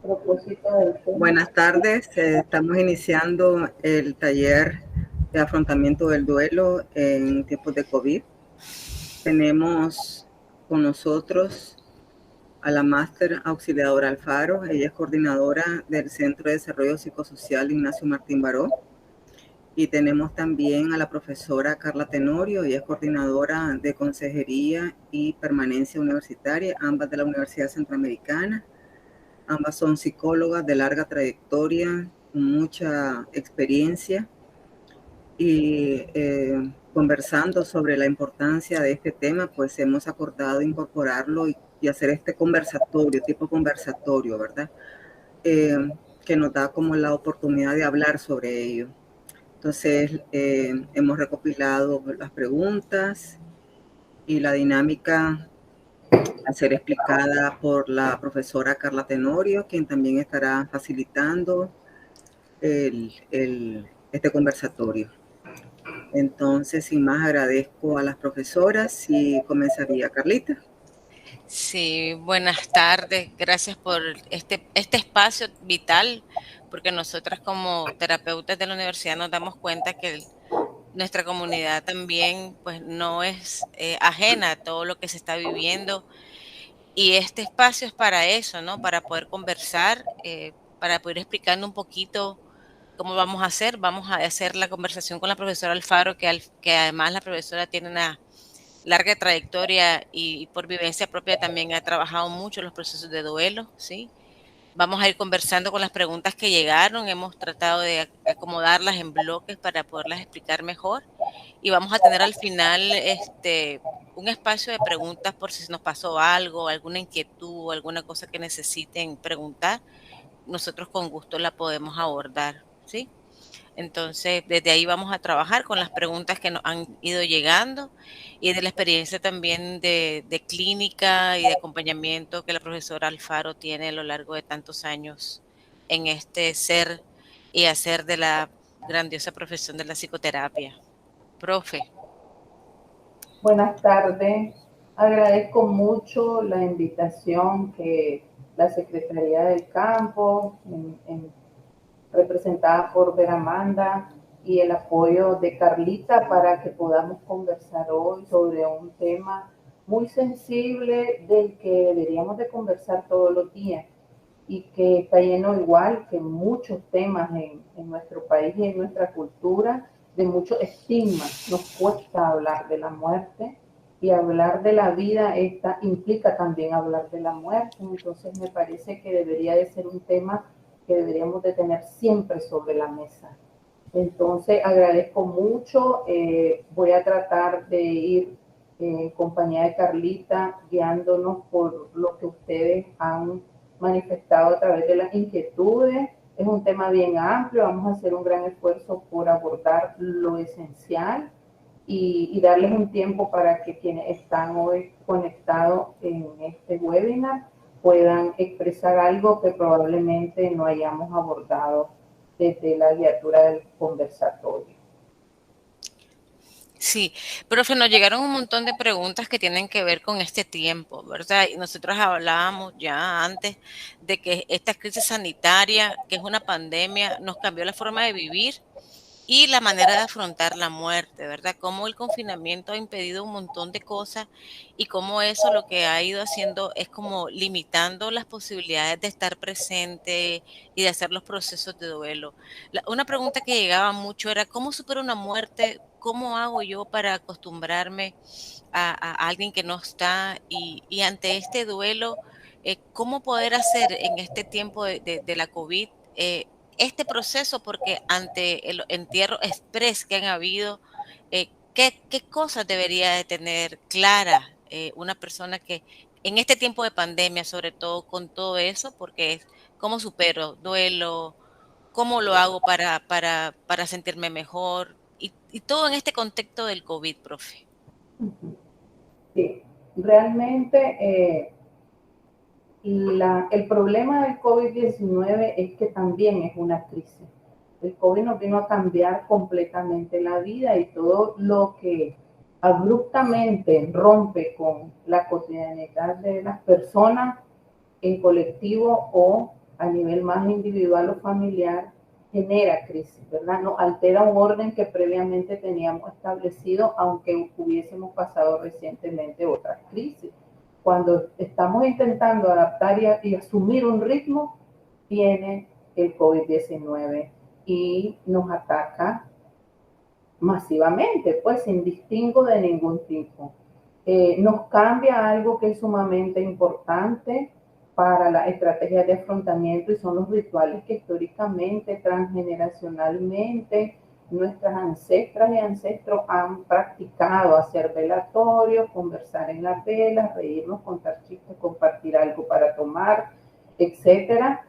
propósito del tema. Buenas tardes, estamos iniciando el taller de afrontamiento del duelo en tiempos de COVID. Tenemos con nosotros a la máster auxiliadora Alfaro, ella es coordinadora del Centro de Desarrollo Psicosocial Ignacio Martín Baró. Y tenemos también a la profesora Carla Tenorio, ella es coordinadora de Consejería y Permanencia Universitaria, ambas de la Universidad Centroamericana. Ambas son psicólogas de larga trayectoria, con mucha experiencia y conversando sobre la importancia de este tema, pues hemos acordado incorporarlo y hacer este conversatorio, tipo conversatorio, ¿verdad? Que nos da como la oportunidad de hablar sobre ello. Entonces, hemos recopilado las preguntas y la dinámica a ser explicada por la profesora Carla Tenorio, quien también estará facilitando este conversatorio. Entonces, sin más, agradezco a las profesoras y comenzaría Carlita. Sí, buenas tardes. Gracias por este espacio vital, porque nosotras como terapeutas de la universidad nos damos cuenta que nuestra comunidad también pues no es ajena a todo lo que se está viviendo, y este espacio es para eso, ¿no? Para poder conversar, para poder explicarnos un poquito cómo vamos a hacer. Vamos a hacer la conversación con la profesora Alfaro, que además la profesora tiene una larga trayectoria y por vivencia propia también ha trabajado mucho en los procesos de duelo, ¿sí? Vamos a ir conversando con las preguntas que llegaron, hemos tratado de acomodarlas en bloques para poderlas explicar mejor, y vamos a tener al final un espacio de preguntas por si nos pasó algo, alguna inquietud, alguna cosa que necesiten preguntar. Nosotros con gusto la podemos abordar, ¿sí? Entonces, desde ahí vamos a trabajar con las preguntas que nos han ido llegando, y de la experiencia también de clínica y de acompañamiento que la profesora Alfaro tiene a lo largo de tantos años en este ser y hacer de la grandiosa profesión de la psicoterapia. Profe. Buenas tardes. Agradezco mucho la invitación que la Secretaría del Campo, representada por Veramanda, y el apoyo de Carlita para que podamos conversar hoy sobre un tema muy sensible del que deberíamos de conversar todos los días y que está lleno, igual que muchos temas en nuestro país y en nuestra cultura, de mucho estigma. Nos cuesta hablar de la muerte, y hablar de la vida implica también hablar de la muerte. Entonces me parece que debería de ser un tema que deberíamos de tener siempre sobre la mesa. Entonces agradezco mucho, voy a tratar de ir en compañía de Carlita, guiándonos por lo que ustedes han manifestado a través de las inquietudes. Es un tema bien amplio, vamos a hacer un gran esfuerzo por abordar lo esencial y darles un tiempo para que quienes están hoy conectados en este webinar puedan expresar algo que probablemente no hayamos abordado desde la guiatura del conversatorio. Sí, profe, nos llegaron un montón de preguntas que tienen que ver con este tiempo, ¿verdad? Y nosotros hablábamos ya antes de que esta crisis sanitaria, que es una pandemia, nos cambió la forma de vivir y la manera de afrontar la muerte, ¿verdad? Cómo el confinamiento ha impedido un montón de cosas, y cómo eso lo que ha ido haciendo es como limitando las posibilidades de estar presente y de hacer los procesos de duelo. Una pregunta que llegaba mucho era: ¿cómo supero una muerte? ¿Cómo hago yo para acostumbrarme a alguien que no está? Y ante este duelo, ¿cómo poder hacer en este tiempo de la COVID este proceso? Porque ante el entierro express que han habido, ¿qué cosas debería de tener clara una persona que en este tiempo de pandemia, sobre todo con todo eso? Porque es cómo supero duelo, cómo lo hago para sentirme mejor, y todo en este contexto del COVID, profe. Sí, realmente el problema del COVID-19 es que también es una crisis. El COVID nos vino a cambiar completamente la vida, y todo lo que abruptamente rompe con la cotidianidad de las personas en colectivo o a nivel más individual o familiar, genera crisis, ¿verdad? No altera un orden que previamente teníamos establecido, aunque hubiésemos pasado recientemente otras crisis. Cuando estamos intentando adaptar y asumir un ritmo, viene el COVID-19 y nos ataca masivamente, pues sin distingo de ningún tipo. Nos cambia algo que es sumamente importante para la estrategia de afrontamiento y son los rituales que históricamente, transgeneracionalmente, nuestras ancestras y ancestros han practicado: hacer velatorios, conversar en las velas, reírnos, contar chistes, compartir algo para tomar, etcétera.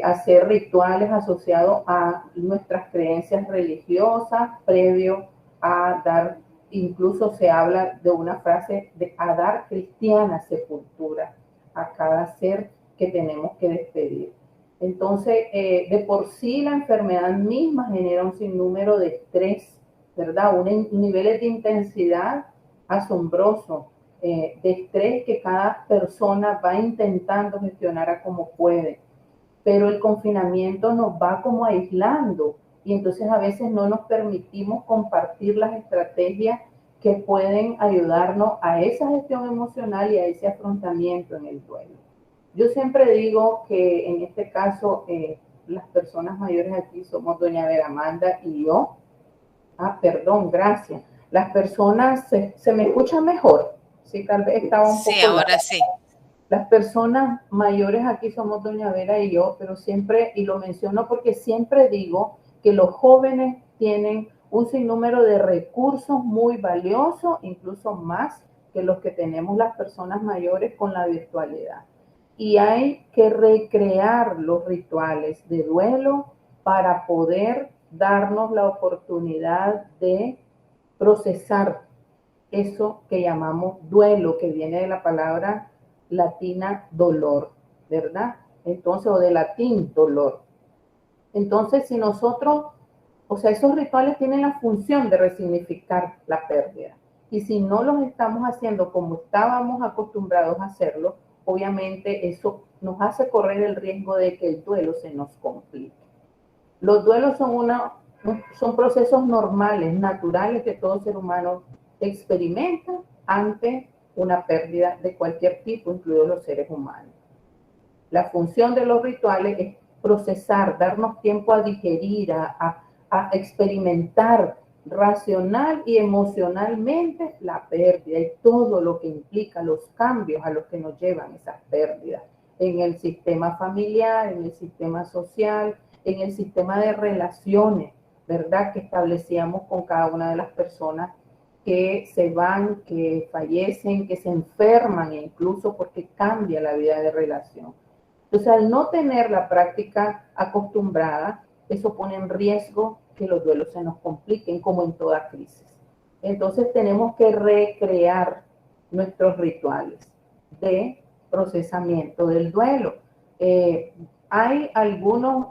Hacer rituales asociados a nuestras creencias religiosas previo a dar, incluso se habla de una frase de a dar cristiana sepultura a cada ser que tenemos que despedir. Entonces, de por sí la enfermedad misma genera un sinnúmero de estrés, ¿verdad? Niveles de intensidad asombroso, de estrés que cada persona va intentando gestionar a como puede. Pero el confinamiento nos va como aislando y entonces a veces no nos permitimos compartir las estrategias que pueden ayudarnos a esa gestión emocional y a ese afrontamiento en el duelo. Yo siempre digo que en este caso las personas mayores aquí somos doña Veramanda y yo. Perdón, gracias. Las personas, ¿se me escucha mejor? Sí, tal vez estaba un poco... Sí, ahora sí. Las personas mayores aquí somos doña Vera y yo, pero siempre, y lo menciono porque siempre digo que los jóvenes tienen un sinnúmero de recursos muy valiosos, incluso más que los que tenemos las personas mayores con la virtualidad. Y hay que recrear los rituales de duelo para poder darnos la oportunidad de procesar eso que llamamos duelo, que viene de la palabra latina dolor, ¿verdad? Entonces, o de latín dolor. Entonces, si nosotros, o sea, esos rituales tienen la función de resignificar la pérdida. Y si no los estamos haciendo como estábamos acostumbrados a hacerlo, obviamente eso nos hace correr el riesgo de que el duelo se nos complique. Los duelos son procesos normales, naturales que todo ser humano experimenta ante una pérdida de cualquier tipo, incluidos los seres humanos. La función de los rituales es procesar, darnos tiempo a digerir, a experimentar racional y emocionalmente la pérdida y todo lo que implica, los cambios a los que nos llevan esas pérdidas en el sistema familiar, en el sistema social, en el sistema de relaciones, ¿verdad? Que establecíamos con cada una de las personas que se van, que fallecen, que se enferman, e incluso porque cambia la vida de relación. Entonces, al no tener la práctica acostumbrada, eso pone en riesgo que los duelos se nos compliquen, como en toda crisis. Entonces, tenemos que recrear nuestros rituales de procesamiento del duelo. Hay algunos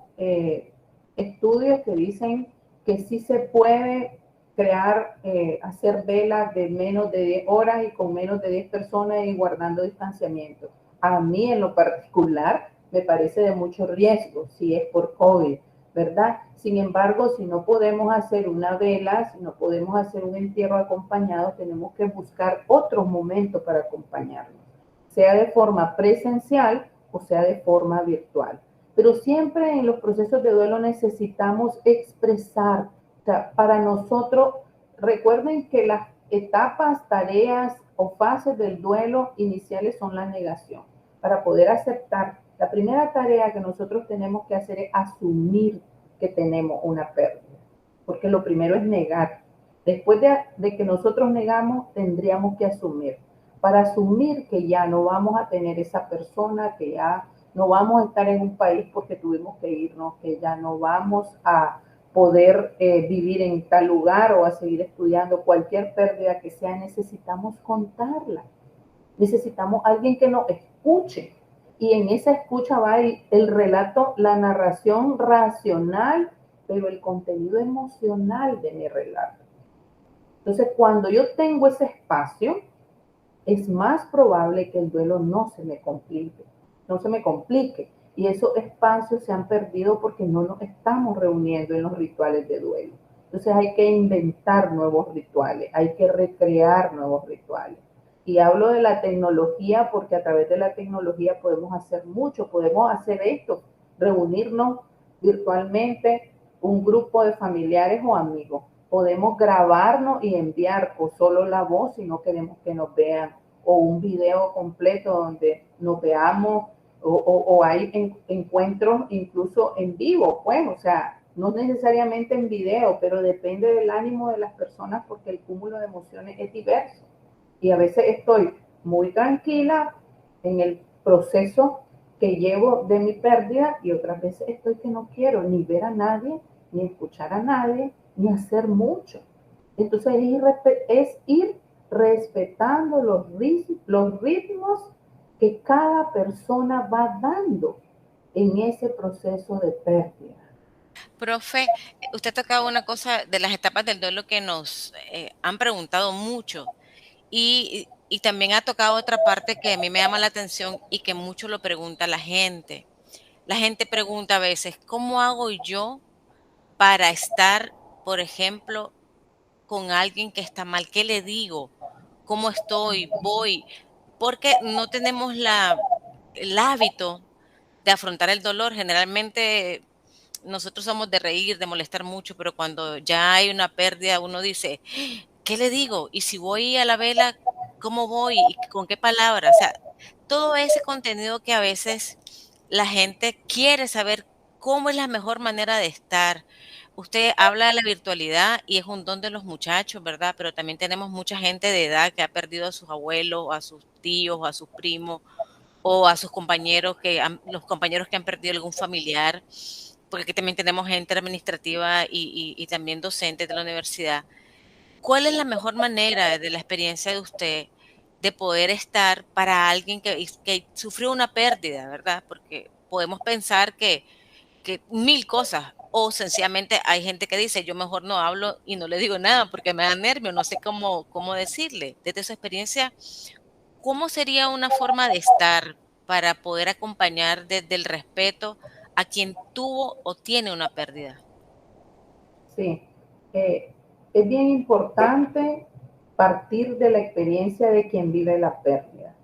estudios que dicen que sí se puede crear, hacer velas de menos de 10 horas y con menos de 10 personas y guardando distanciamiento. A mí en lo particular me parece de mucho riesgo si es por COVID, ¿verdad? Sin embargo, si no podemos hacer una vela, si no podemos hacer un entierro acompañado, tenemos que buscar otros momentos para acompañarnos, sea de forma presencial o sea de forma virtual. Pero siempre en los procesos de duelo necesitamos expresar. O sea, para nosotros, recuerden que las etapas, tareas o fases del duelo iniciales son la negación. Para poder aceptar, la primera tarea que nosotros tenemos que hacer es asumir que tenemos una pérdida, porque lo primero es negar. Después de que nosotros negamos, tendríamos que asumir. Para asumir que ya no vamos a tener esa persona, que ya no vamos a estar en un país porque tuvimos que irnos, que ya no vamos a poder vivir en tal lugar o a seguir estudiando, cualquier pérdida que sea, necesitamos contarla. Necesitamos alguien que nos escuche. Y en esa escucha va el relato, la narración racional, pero el contenido emocional de mi relato. Entonces, cuando yo tengo ese espacio, es más probable que el duelo no se me complique. Y esos espacios se han perdido porque no nos estamos reuniendo en los rituales de duelo. Entonces hay que inventar nuevos rituales, hay que recrear nuevos rituales. Y hablo de la tecnología porque a través de la tecnología podemos hacer mucho, podemos hacer esto, reunirnos virtualmente, un grupo de familiares o amigos. Podemos grabarnos y enviar o solo la voz si no queremos que nos vean, o un video completo donde nos veamos, o hay encuentros incluso en vivo, pues, o sea, no necesariamente en video, pero depende del ánimo de las personas porque el cúmulo de emociones es diverso. Y a veces estoy muy tranquila en el proceso que llevo de mi pérdida y otras veces estoy que no quiero ni ver a nadie, ni escuchar a nadie, ni hacer mucho. Entonces es ir respetando los ritmos que cada persona va dando en ese proceso de pérdida. Profe, usted ha tocado una cosa de las etapas del duelo que nos han preguntado mucho y también ha tocado otra parte que a mí me llama la atención y que mucho lo pregunta la gente. La gente pregunta a veces, ¿cómo hago yo para estar, por ejemplo, con alguien que está mal? ¿Qué le digo? ¿Cómo estoy? Voy. Porque no tenemos el hábito de afrontar el dolor. Generalmente nosotros somos de reír, de molestar mucho, pero cuando ya hay una pérdida, uno dice, ¿qué le digo? Y si voy a la vela, ¿cómo voy? ¿Y con qué palabras? O sea, todo ese contenido que a veces la gente quiere saber cómo es la mejor manera de estar. Usted habla de la virtualidad y es un don de los muchachos, ¿verdad? Pero también tenemos mucha gente de edad que ha perdido a sus abuelos, a sus tíos, a sus primos o a sus compañeros los compañeros que han perdido algún familiar, porque aquí también tenemos gente administrativa y también docentes de la universidad. ¿Cuál es la mejor manera de la experiencia de usted de poder estar para alguien que sufrió una pérdida, verdad? Porque podemos pensar que mil cosas, o sencillamente hay gente que dice, yo mejor no hablo y no le digo nada porque me da nervio, no sé cómo decirle. Desde su experiencia, ¿cómo sería una forma de estar para poder acompañar desde el respeto a quien tuvo o tiene una pérdida? Sí, es bien importante partir de la experiencia de quien vive la pérdida.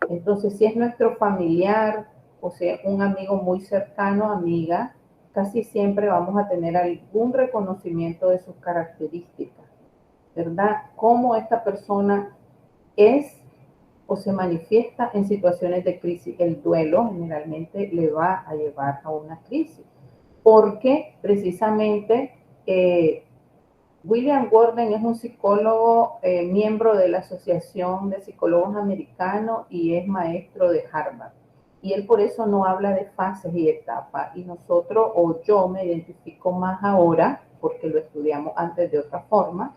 Entonces, si es nuestro familiar o sea un amigo muy cercano, amiga, casi siempre vamos a tener algún reconocimiento de sus características, ¿verdad? Cómo esta persona es o se manifiesta en situaciones de crisis. El duelo generalmente le va a llevar a una crisis, porque precisamente William Gordon es un psicólogo, miembro de la Asociación de Psicólogos Americanos y es maestro de Harvard. Y él por eso no habla de fases y etapas. Y nosotros, o yo me identifico más ahora, porque lo estudiamos antes de otra forma,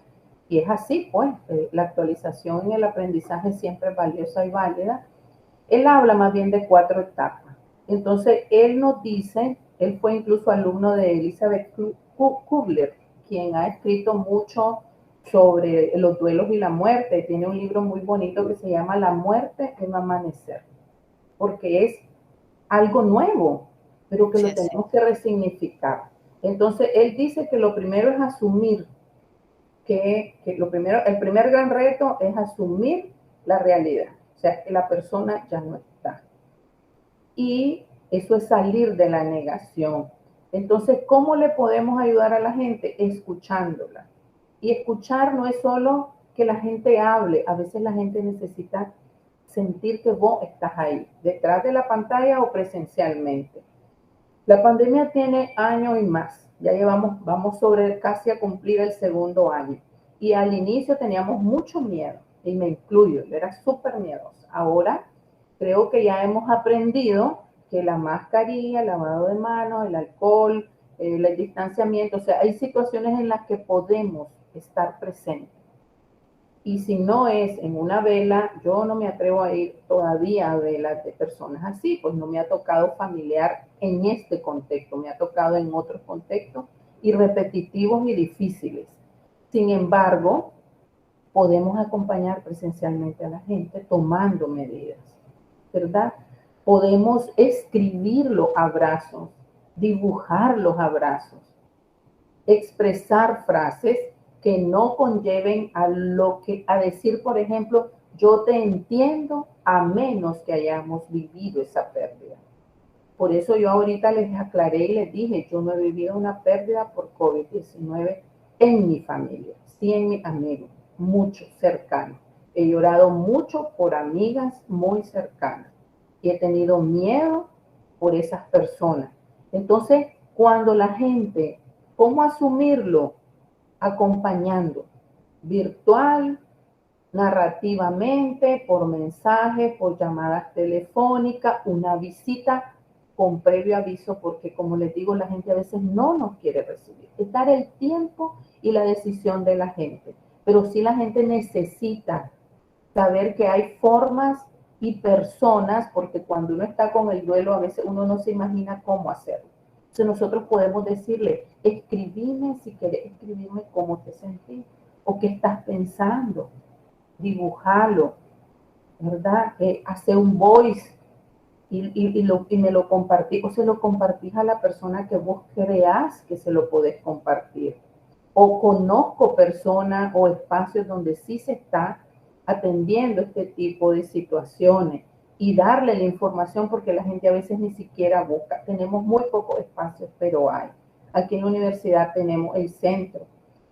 y es así, pues, la actualización en el aprendizaje siempre es valiosa y válida. Él habla más bien de 4 etapas. Entonces, él nos dice, él fue incluso alumno de Elizabeth Kubler, quien ha escrito mucho sobre los duelos y la muerte. Tiene un libro muy bonito que se llama La muerte en amanecer, porque es algo nuevo, pero que Sí, lo sí. tenemos que resignificar. Entonces, él dice que lo primero es asumir el primer gran reto es asumir la realidad, o sea, que la persona ya no está. Y eso es salir de la negación. Entonces, ¿cómo le podemos ayudar a la gente? Escuchándola. Y escuchar no es solo que la gente hable, a veces la gente necesita sentir que vos estás ahí, detrás de la pantalla o presencialmente. La pandemia tiene años y más. Ya vamos sobre casi a cumplir el segundo año. Y al inicio teníamos mucho miedo, y me incluyo, yo era súper miedosa. Ahora creo que ya hemos aprendido que la mascarilla, el lavado de manos, el alcohol, el distanciamiento, o sea, hay situaciones en las que podemos estar presentes. Y si no es en una vela, yo no me atrevo a ir todavía a velas de personas así, pues no me ha tocado familiar en este contexto, me ha tocado en otros contextos y repetitivos y difíciles. Sin embargo, podemos acompañar presencialmente a la gente tomando medidas, ¿verdad? Podemos escribir los abrazos, dibujar los abrazos, expresar frases que no conlleven a decir, por ejemplo, yo te entiendo, a menos que hayamos vivido esa pérdida. Por eso yo ahorita les aclaré y les dije, yo no he vivido una pérdida por COVID-19 en mi familia, sí en mis amigos, muchos cercanos. He llorado mucho por amigas muy cercanas y he tenido miedo por esas personas. Entonces, cuando la gente, ¿cómo asumirlo? Acompañando, virtual, narrativamente, por mensaje, por llamadas telefónicas, una visita con previo aviso, porque como les digo, la gente a veces no nos quiere recibir. Es dar el tiempo y la decisión de la gente, pero sí la gente necesita saber que hay formas y personas, porque cuando uno está con el duelo, a veces uno no se imagina cómo hacerlo. Entonces nosotros podemos decirle, escribime si quieres escribirme cómo te sentís o qué estás pensando, dibujalo, ¿verdad? Hace un voice y me lo compartís o se lo compartís a la persona que vos creas que se lo podés compartir. O conozco personas o espacios donde sí se está atendiendo este tipo de situaciones y darle la información porque la gente a veces ni siquiera busca. Tenemos muy pocos espacios, pero hay. Aquí en la universidad tenemos el centro,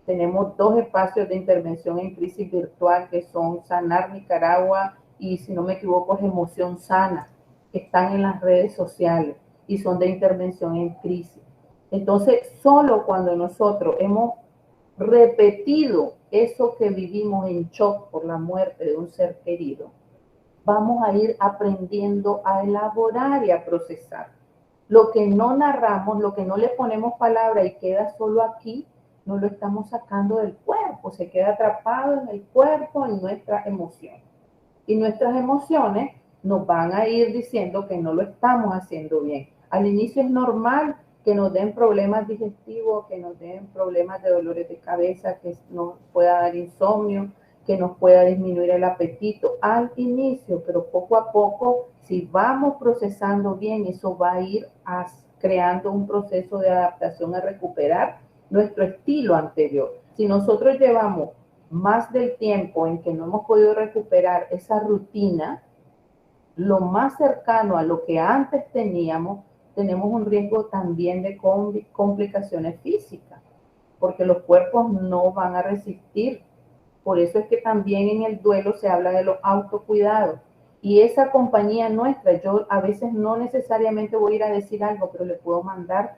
tenemos 2 espacios de intervención en crisis virtual que son Sanar Nicaragua y si no me equivoco es Emoción Sana, que están en las redes sociales y son de intervención en crisis. Entonces, solo cuando nosotros hemos repetido eso que vivimos en shock por la muerte de un ser querido, vamos a ir aprendiendo a elaborar y a procesar. Lo que no narramos, lo que no le ponemos palabra y queda solo aquí, no lo estamos sacando del cuerpo, se queda atrapado en el cuerpo, en nuestras emociones. Y nuestras emociones nos van a ir diciendo que no lo estamos haciendo bien. Al inicio es normal que nos den problemas digestivos, que nos den problemas de dolores de cabeza, que nos pueda dar insomnio, que nos pueda disminuir el apetito al inicio, pero poco a poco, si vamos procesando bien, eso va a ir creando un proceso de adaptación a recuperar nuestro estilo anterior. Si nosotros llevamos más del tiempo en que no hemos podido recuperar esa rutina, lo más cercano a lo que antes teníamos, tenemos un riesgo también de complicaciones físicas, porque los cuerpos no van a resistir. Por eso es que también en el duelo se habla de los autocuidados. Y esa compañía nuestra, yo a veces no necesariamente voy a ir a decir algo, pero le puedo mandar.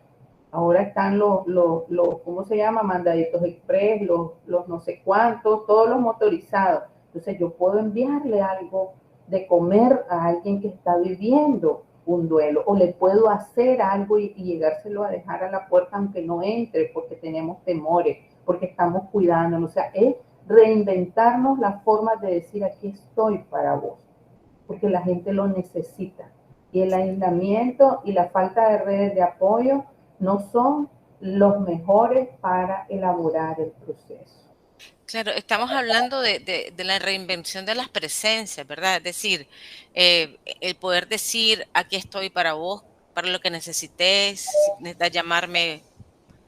Ahora están ¿cómo se llama? Mandaditos express, los no sé cuántos, todos los motorizados. Entonces yo puedo enviarle algo de comer a alguien que está viviendo un duelo, o le puedo hacer algo y llegárselo a dejar a la puerta aunque no entre, porque tenemos temores, porque estamos cuidándonos. O sea, es reinventarnos las formas de decir aquí estoy para vos, porque la gente lo necesita. Y el aislamiento y la falta de redes de apoyo no son los mejores para elaborar el proceso. Claro, estamos hablando de la reinvención de las presencias, ¿verdad? Es decir, el poder decir, aquí estoy para vos, para lo que necesites, si necesitas llamarme,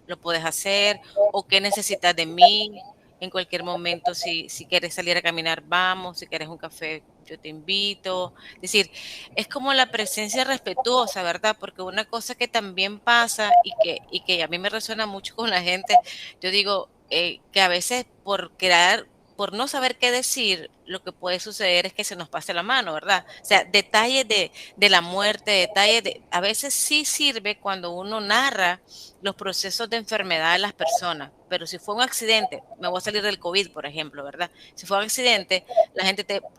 lo puedes hacer, o qué necesitas de mí, en cualquier momento, si quieres salir a caminar, vamos, si quieres un café, yo te invito. Es decir, es como la presencia respetuosa, ¿verdad? Porque una cosa que también pasa y que a mí me resuena mucho con la gente, yo digo que a veces por no saber qué decir, lo que puede suceder es que se nos pase la mano, ¿verdad? O sea, detalles de la muerte, a veces sí sirve cuando uno narra los procesos de enfermedad de las personas, pero si fue un accidente, me voy a salir del COVID, por ejemplo, ¿verdad? Si fue un accidente, la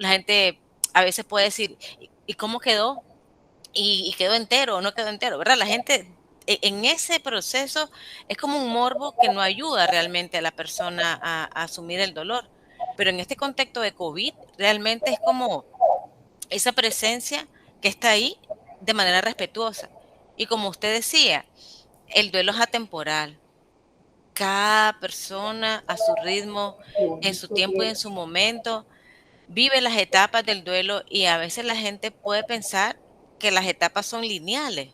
gente a veces puede decir, ¿y cómo quedó? ¿Y quedó entero o no quedó entero? ¿Verdad? La gente en ese proceso es como un morbo que no ayuda realmente a la persona a asumir el dolor. Pero en este contexto de COVID, realmente es como esa presencia que está ahí de manera respetuosa. Y como usted decía, el duelo es atemporal. Cada persona a su ritmo, en su tiempo y en su momento, vive las etapas del duelo y a veces la gente puede pensar que las etapas son lineales,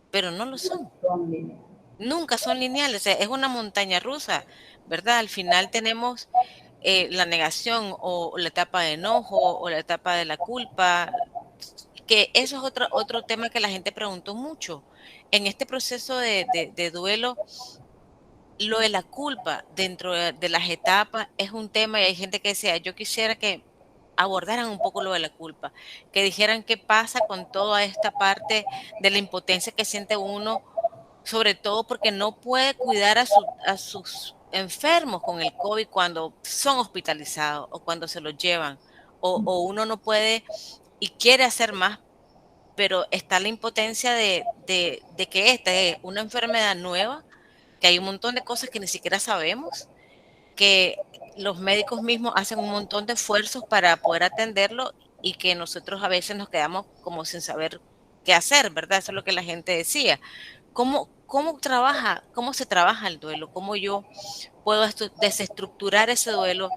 pero no lo son. Nunca son lineales, o sea, es una montaña rusa, ¿verdad? Al final tenemos la negación o la etapa de enojo o la etapa de la culpa, que eso es otro tema que la gente preguntó mucho. En este proceso de duelo, lo de la culpa dentro de las etapas es un tema y hay gente que decía, yo quisiera que abordaran un poco lo de la culpa, que dijeran qué pasa con toda esta parte de la impotencia que siente uno, sobre todo porque no puede cuidar a sus enfermos con el COVID cuando son hospitalizados o cuando se los llevan, o uno no puede y quiere hacer más, pero está la impotencia de que esta es una enfermedad nueva, que hay un montón de cosas que ni siquiera sabemos, que los médicos mismos hacen un montón de esfuerzos para poder atenderlo y que nosotros a veces nos quedamos como sin saber qué hacer, ¿verdad? Eso es lo que la gente decía. ¿Cómo se trabaja el duelo? ¿Cómo yo puedo desestructurar ese duelo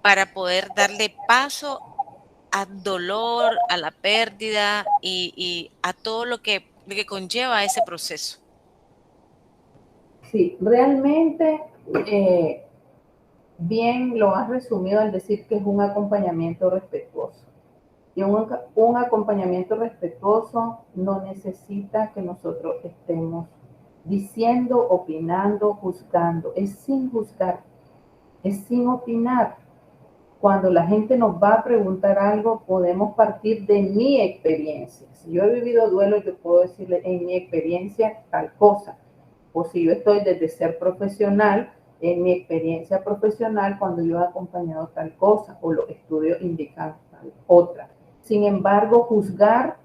para poder darle paso al dolor, a la pérdida y a todo lo que conlleva ese proceso? Sí, realmente bien lo has resumido al decir que es un acompañamiento respetuoso. Y un acompañamiento respetuoso no necesita que nosotros estemos diciendo, opinando, juzgando. Es sin juzgar, es sin opinar. Cuando la gente nos va a preguntar algo, podemos partir de mi experiencia. Si yo he vivido duelo, yo puedo decirle en mi experiencia tal cosa. O si yo estoy desde ser profesional, en mi experiencia profesional, cuando yo he acompañado tal cosa, o los estudios indican tal otra. Sin embargo, juzgar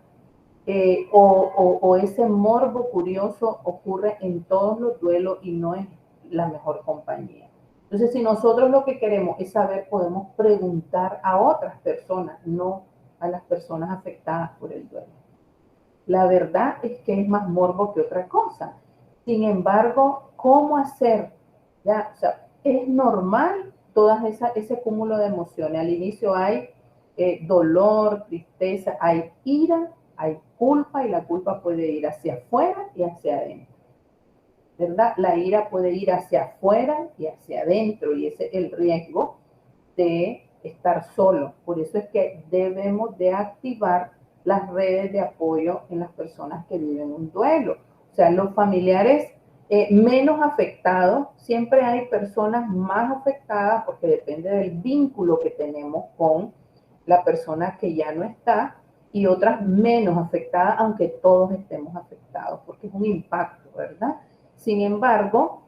o ese morbo curioso ocurre en todos los duelos y no es la mejor compañía. Entonces, si nosotros lo que queremos es saber, podemos preguntar a otras personas, no a las personas afectadas por el duelo. La verdad es que es más morbo que otra cosa. Sin embargo, ¿cómo hacer? Ya, o sea, es normal ese cúmulo de emociones. Al inicio hay dolor, tristeza, hay ira, hay culpa y la culpa puede ir hacia afuera y hacia adentro. ¿Verdad? La ira puede ir hacia afuera y hacia adentro y ese es el riesgo de estar solo. Por eso es que debemos de activar las redes de apoyo en las personas que viven un duelo. O sea, los familiares menos afectados, siempre hay personas más afectadas porque depende del vínculo que tenemos con la persona que ya no está y otras menos afectadas, aunque todos estemos afectados, porque es un impacto, ¿verdad? Sin embargo,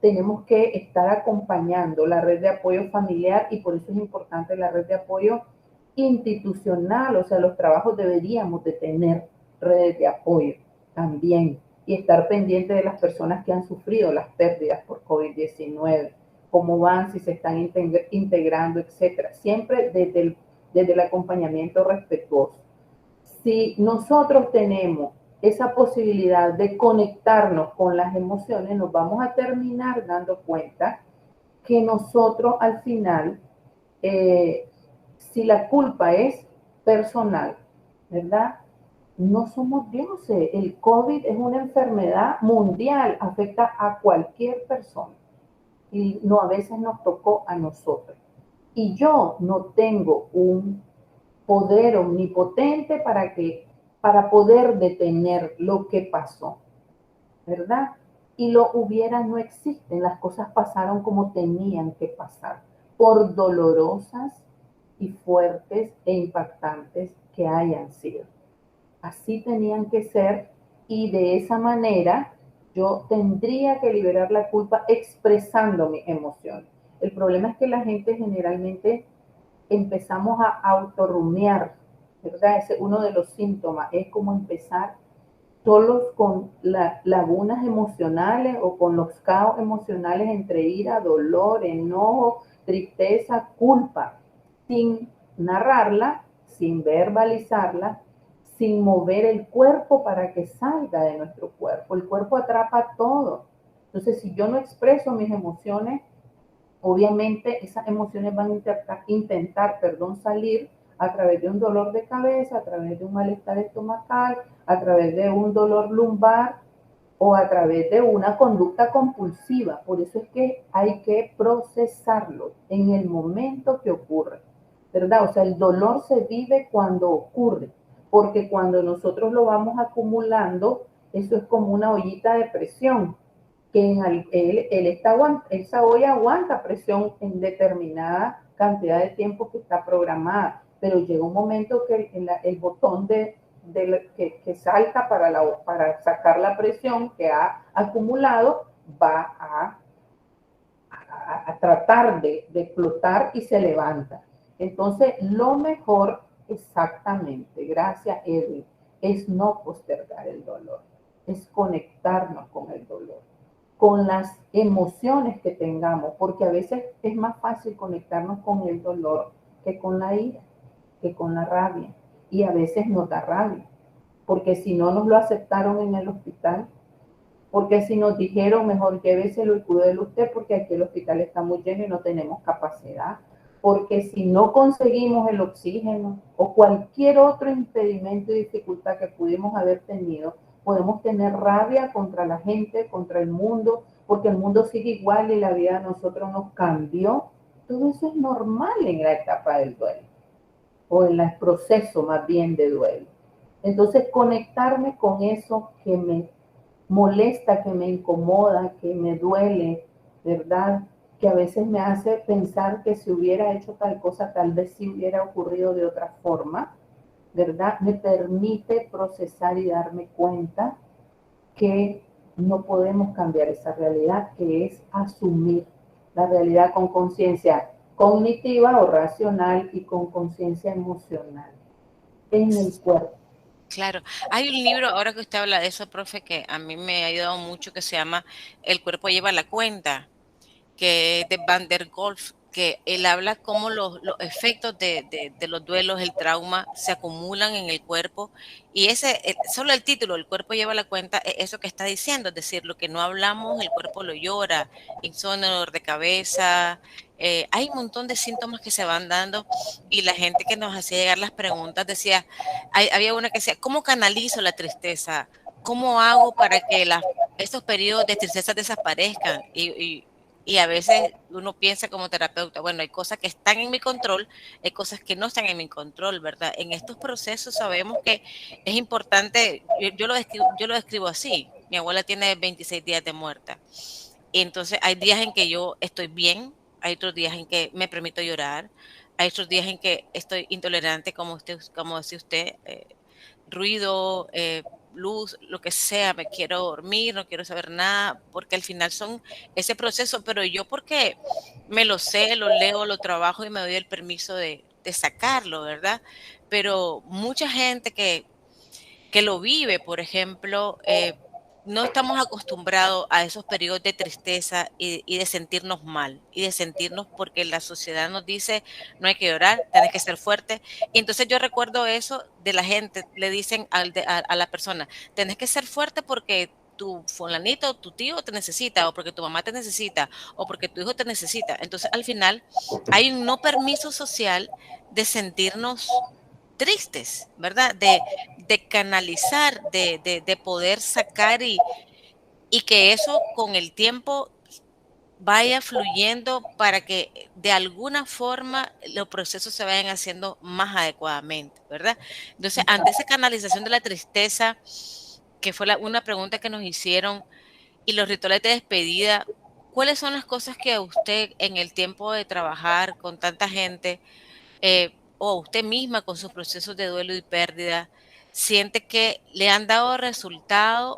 tenemos que estar acompañando la red de apoyo familiar y por eso es importante la red de apoyo institucional, o sea, los trabajos deberíamos de tener redes de apoyo también y estar pendiente de las personas que han sufrido las pérdidas por COVID-19, cómo van, si se están integrando, etcétera. Siempre desde el acompañamiento respetuoso. Si nosotros tenemos esa posibilidad de conectarnos con las emociones, nos vamos a terminar dando cuenta que nosotros al final, si la culpa es personal, ¿verdad? No somos dioses. El COVID es una enfermedad mundial, afecta a cualquier persona y no a veces nos tocó a nosotros. Y yo no tengo un poder omnipotente para poder detener lo que pasó, ¿verdad? Y lo hubiera no existen, las cosas pasaron como tenían que pasar, por dolorosas y fuertes e impactantes que hayan sido. Así tenían que ser y de esa manera yo tendría que liberar la culpa expresando mi emoción. El problema es que la gente generalmente empezamos a autorrumiar, ¿verdad? Ese es uno de los síntomas, es como empezar solos con las lagunas emocionales o con los caos emocionales entre ira, dolor, enojo, tristeza, culpa, sin narrarla, sin verbalizarla, sin mover el cuerpo para que salga de nuestro cuerpo. El cuerpo atrapa todo. Entonces, si yo no expreso mis emociones, obviamente esas emociones van a intentar salir a través de un dolor de cabeza, a través de un malestar estomacal, a través de un dolor lumbar o a través de una conducta compulsiva. Por eso es que hay que procesarlo en el momento que ocurre, ¿verdad? O sea, el dolor se vive cuando ocurre, porque cuando nosotros lo vamos acumulando, eso es como una ollita de presión, que esa olla aguanta presión en determinada cantidad de tiempo que está programada, pero llega un momento que el botón que salta para sacar la presión que ha acumulado va a tratar de explotar y se levanta. Entonces, lo mejor, exactamente, gracias Edwin, es no postergar el dolor, es conectarnos con el dolor, con las emociones que tengamos, porque a veces es más fácil conectarnos con el dolor que con la ira, que con la rabia, y a veces nos da rabia, porque si no nos lo aceptaron en el hospital, porque si nos dijeron mejor lléveselo y cuídelo usted porque aquí el hospital está muy lleno y no tenemos capacidad, porque si no conseguimos el oxígeno o cualquier otro impedimento y dificultad que pudimos haber tenido, podemos tener rabia contra la gente, contra el mundo, porque el mundo sigue igual y la vida de nosotros nos cambió. Todo eso es normal en la etapa del duelo o en el proceso más bien de duelo. Entonces, conectarme con eso que me molesta, que me incomoda, que me duele, ¿verdad? Que a veces me hace pensar que si hubiera hecho tal cosa, tal vez sí hubiera ocurrido de otra forma, ¿verdad? Me permite procesar y darme cuenta que no podemos cambiar esa realidad, que es asumir la realidad con conciencia cognitiva o racional y con conciencia emocional en el cuerpo. Claro, hay un libro, ahora que usted habla de eso, profe, que a mí me ha ayudado mucho, que se llama El cuerpo lleva la cuenta, que es de Van der Golf, que él habla cómo los efectos de los duelos, el trauma, se acumulan en el cuerpo. Y solo el título, El cuerpo lleva la cuenta, es eso que está diciendo, es decir, lo que no hablamos, el cuerpo lo llora, insomnio, dolor de cabeza. Hay un montón de síntomas que se van dando y la gente que nos hacía llegar las preguntas decía, había una que decía, ¿cómo canalizo la tristeza? ¿Cómo hago para que estos periodos de tristeza desaparezcan? Y a veces uno piensa como terapeuta, bueno, hay cosas que están en mi control, hay cosas que no están en mi control, ¿verdad? En estos procesos sabemos que es importante, yo lo describo así, mi abuela tiene 26 días de muerta, y entonces hay días en que yo estoy bien, hay otros días en que me permito llorar, hay otros días en que estoy intolerante, como decía usted, ruido, luz, lo que sea, me quiero dormir, no quiero saber nada, porque al final son ese proceso, pero yo porque me lo sé, lo leo, lo trabajo y me doy el permiso de sacarlo, ¿verdad? Pero mucha gente que lo vive, por ejemplo, no estamos acostumbrados a esos periodos de tristeza y de sentirnos mal y de sentirnos porque la sociedad nos dice no hay que llorar, tienes que ser fuerte. Y entonces yo recuerdo eso de la gente, le dicen a la persona, tienes que ser fuerte porque tu fulanito, tu tío te necesita, o porque tu mamá te necesita, o porque tu hijo te necesita. Entonces al final hay un no permiso social de sentirnos tristes, ¿verdad? De canalizar, de poder sacar y que eso con el tiempo vaya fluyendo para que de alguna forma los procesos se vayan haciendo más adecuadamente, ¿verdad? Entonces, ante esa canalización de la tristeza, que fue una pregunta que nos hicieron, y los rituales de despedida, ¿cuáles son las cosas que a usted en el tiempo de trabajar con tanta gente, o usted misma con sus procesos de duelo y pérdida, siente que le han dado resultado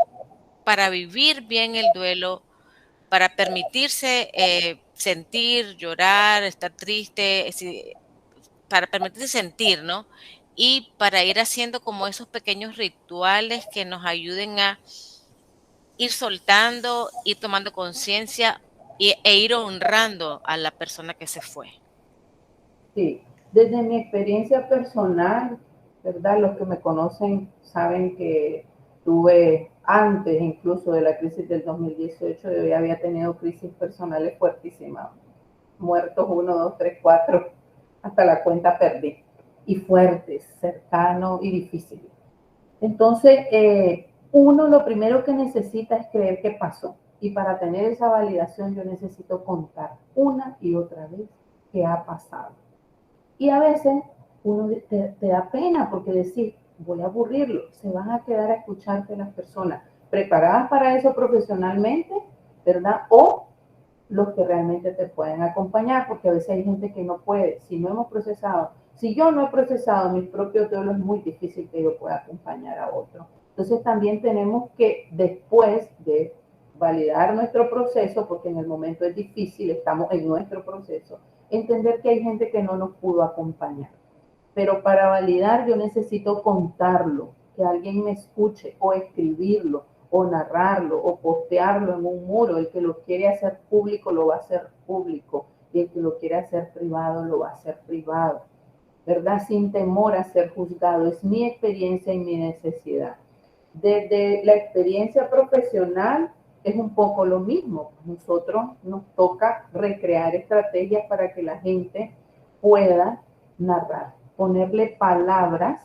para vivir bien el duelo, para permitirse sentir, llorar, estar triste, para permitirse sentir, ¿no? Y para ir haciendo como esos pequeños rituales que nos ayuden a ir soltando, ir tomando conciencia e ir honrando a la persona que se fue. Sí, desde mi experiencia personal, ¿verdad? Los que me conocen saben que tuve antes incluso de la crisis del 2018, yo ya había tenido crisis personales fuertísimas, muertos 1, 2, 3, 4, hasta la cuenta perdí. y fuertes, cercanos y difíciles. Entonces, uno lo primero que necesita es creer que pasó. Y para tener esa validación yo necesito contar una y otra vez qué ha pasado. Y a veces uno te da pena porque decir, voy a aburrirlo, se van a quedar a escucharte las personas preparadas para eso profesionalmente, ¿verdad? O los que realmente te pueden acompañar, porque a veces hay gente que no puede. Si no hemos procesado, si yo no he procesado mis propios duelos, es muy difícil que yo pueda acompañar a otro. Entonces también tenemos que, después de validar nuestro proceso, porque en el momento es difícil, estamos en nuestro proceso, entender que hay gente que no nos pudo acompañar. Pero para validar yo necesito contarlo, que alguien me escuche o escribirlo o narrarlo o postearlo en un muro. El que lo quiere hacer público lo va a hacer público y el que lo quiere hacer privado lo va a hacer privado, ¿verdad? Sin temor a ser juzgado. Es mi experiencia y mi necesidad. Desde la experiencia profesional es un poco lo mismo. Nosotros nos toca recrear estrategias para que la gente pueda narrar, ponerle palabras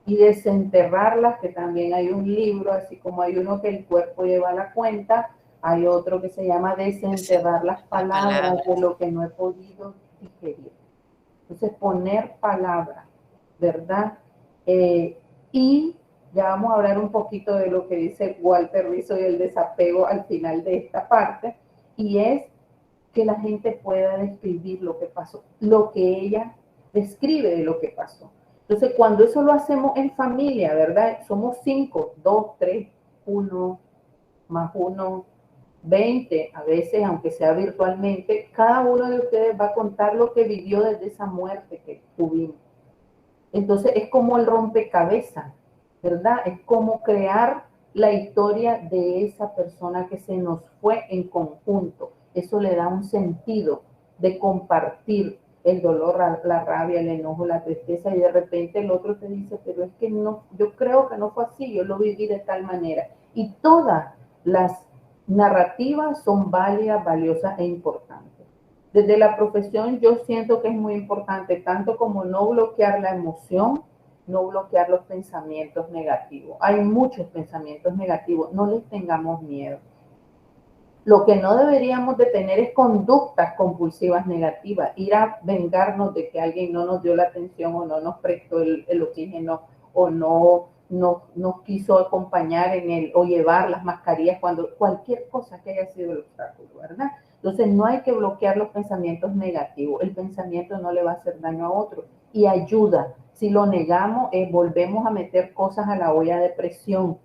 y desenterrarlas, que también hay un libro, así como hay uno que el cuerpo lleva la cuenta, hay otro que se llama Desenterrar las palabras de lo que no he podido digerir. Entonces, poner palabras, ¿verdad? Y ya vamos a hablar un poquito de lo que dice Walter Rizzo y el desapego al final de esta parte, y es que la gente pueda describir lo que pasó, lo que ella describe de lo que pasó. Entonces, cuando eso lo hacemos en familia, ¿verdad? Somos 5, 2, 3, 1, más 1, 20, a veces, aunque sea virtualmente, cada uno de ustedes va a contar lo que vivió desde esa muerte que tuvimos. Entonces, es como el rompecabezas, ¿verdad? Es como crear la historia de esa persona que se nos fue en conjunto. Eso le da un sentido de compartir el dolor, la rabia, el enojo, la tristeza, y de repente el otro te dice, pero es que no, yo creo que no fue así, yo lo viví de tal manera. Y todas las narrativas son válidas, valiosas e importantes. Desde la profesión yo siento que es muy importante, tanto como no bloquear la emoción, no bloquear los pensamientos negativos. Hay muchos pensamientos negativos, no les tengamos miedo. Lo que no deberíamos de tener es conductas compulsivas negativas, ir a vengarnos de que alguien no nos dio la atención o no nos prestó el oxígeno o no nos quiso acompañar en el o llevar las mascarillas, cuando cualquier cosa que haya sido el obstáculo, ¿verdad? Entonces no hay que bloquear los pensamientos negativos, el pensamiento no le va a hacer daño a otro y ayuda. Si lo negamos, volvemos a meter cosas a la olla de presión.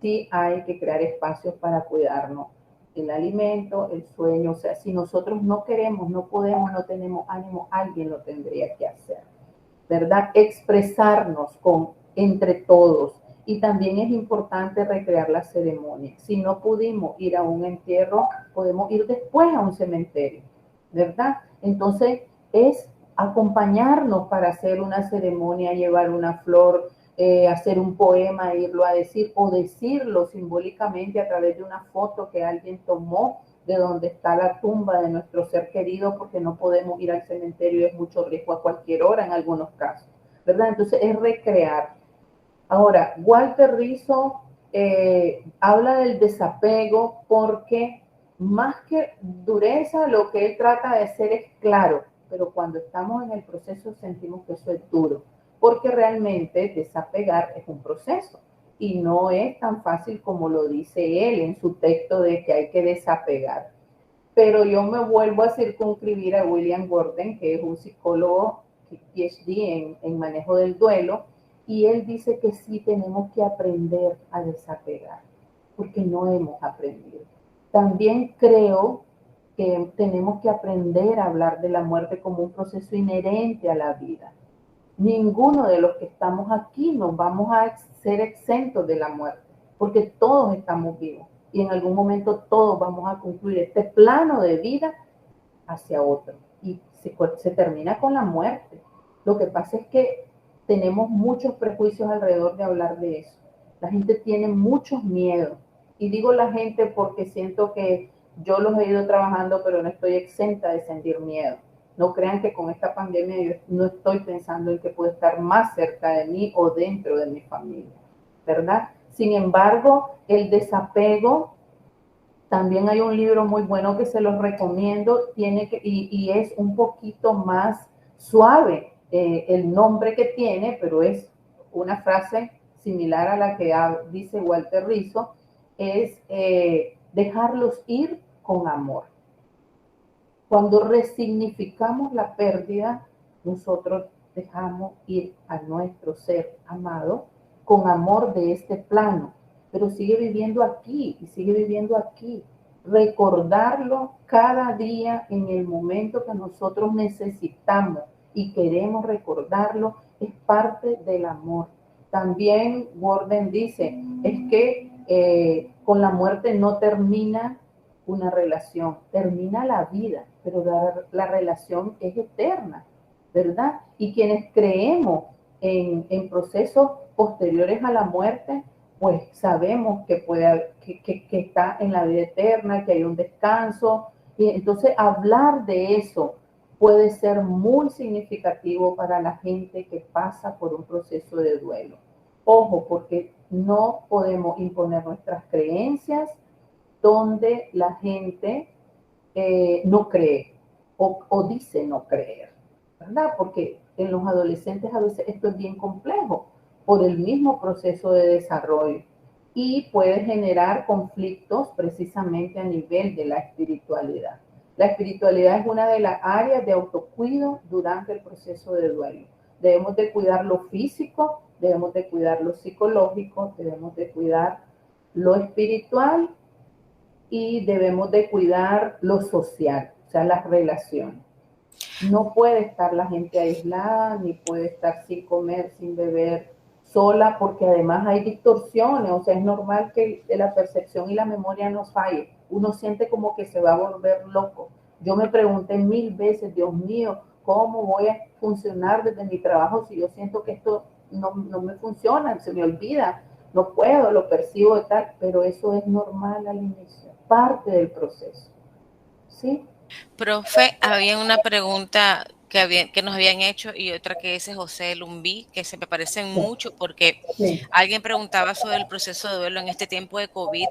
Sí hay que crear espacios para cuidarnos. El alimento, el sueño, o sea, si nosotros no queremos, no podemos, no tenemos ánimo, alguien lo tendría que hacer, ¿verdad? Expresarnos entre todos. Y también es importante recrear la ceremonia. Si no pudimos ir a un entierro, podemos ir después a un cementerio, ¿verdad? Entonces es acompañarnos para hacer una ceremonia, llevar una flor, hacer un poema e irlo a decir, o decirlo simbólicamente a través de una foto que alguien tomó de donde está la tumba de nuestro ser querido, porque no podemos ir al cementerio, es mucho riesgo a cualquier hora en algunos casos, ¿verdad? Entonces es recrear. Ahora, Walter Rizzo habla del desapego porque más que dureza, lo que él trata de hacer es claro, pero cuando estamos en el proceso sentimos que eso es duro, porque realmente desapegar es un proceso y no es tan fácil como lo dice él en su texto de que hay que desapegar. Pero yo me vuelvo a circunscribir a William Gordon, que es un psicólogo PhD en manejo del duelo, y él dice que sí tenemos que aprender a desapegar, porque no hemos aprendido. También creo que tenemos que aprender a hablar de la muerte como un proceso inherente a la vida. Ninguno de los que estamos aquí nos vamos a ser exentos de la muerte, porque todos estamos vivos y en algún momento todos vamos a concluir este plano de vida hacia otro y se termina con la muerte. Lo que pasa es que tenemos muchos prejuicios alrededor de hablar de eso. La gente tiene muchos miedos. Y digo la gente porque siento que yo los he ido trabajando, pero no estoy exenta de sentir miedo. No crean que con esta pandemia yo no estoy pensando en que puede estar más cerca de mí o dentro de mi familia, ¿verdad? Sin embargo, el desapego, también hay un libro muy bueno que se los recomiendo, y es un poquito más suave el nombre que tiene, pero es una frase similar a la que dice Walter Rizzo, es dejarlos ir con amor. Cuando resignificamos la pérdida, nosotros dejamos ir a nuestro ser amado con amor de este plano, pero sigue viviendo aquí y sigue viviendo aquí. Recordarlo cada día en el momento que nosotros necesitamos y queremos recordarlo es parte del amor. También Gordon dice, es que con la muerte no termina una relación, termina la vida, pero la relación es eterna, ¿verdad? Y quienes creemos en procesos posteriores a la muerte, pues sabemos que está en la vida eterna, que hay un descanso, y entonces hablar de eso puede ser muy significativo para la gente que pasa por un proceso de duelo. Ojo, porque no podemos imponer nuestras creencias donde la gente no cree o dice no creer, ¿verdad? Porque en los adolescentes a veces esto es bien complejo por el mismo proceso de desarrollo y puede generar conflictos precisamente a nivel de la espiritualidad. La espiritualidad es una de las áreas de autocuido durante el proceso de duelo. Debemos de cuidar lo físico, debemos de cuidar lo psicológico, debemos de cuidar lo espiritual y debemos de cuidar lo social, o sea, las relaciones. No puede estar la gente aislada, ni puede estar sin comer, sin beber, sola, porque además hay distorsiones, o sea, es normal que la percepción y la memoria nos falle. Uno siente como que se va a volver loco. Yo me pregunté 1000 veces, Dios mío, ¿cómo voy a funcionar desde mi trabajo si yo siento que esto no me funciona, se me olvida, no puedo, lo percibo de tal, pero eso es normal al inicio, parte del proceso, ¿sí? Profe, había una pregunta que nos habían hecho y otra que es José Lumbí, que se me parecen Sí, mucho porque sí. alguien preguntaba sobre el proceso de duelo en este tiempo de COVID,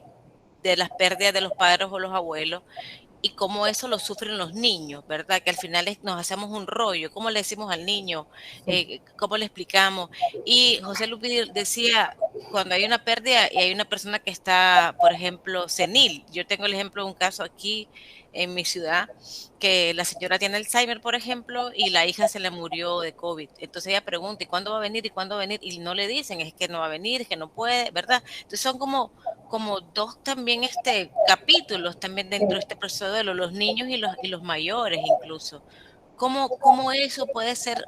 de las pérdidas de los padres o los abuelos, y cómo eso lo sufren los niños, ¿verdad? Que al final nos hacemos un rollo, ¿cómo le decimos al niño? Sí. ¿Cómo le explicamos? Y José Lupi decía, cuando hay una pérdida y hay una persona que está, por ejemplo, senil, yo tengo el ejemplo de un caso aquí en mi ciudad, que la señora tiene Alzheimer, por ejemplo, y la hija se le murió de COVID. Entonces ella pregunta, ¿y cuándo va a venir? ¿Y cuándo va a venir? Y no le dicen, es que no va a venir, es que no puede, ¿verdad? Entonces son como dos también capítulos también dentro de este proceso de duelo, los niños y los mayores incluso. ¿Cómo eso puede ser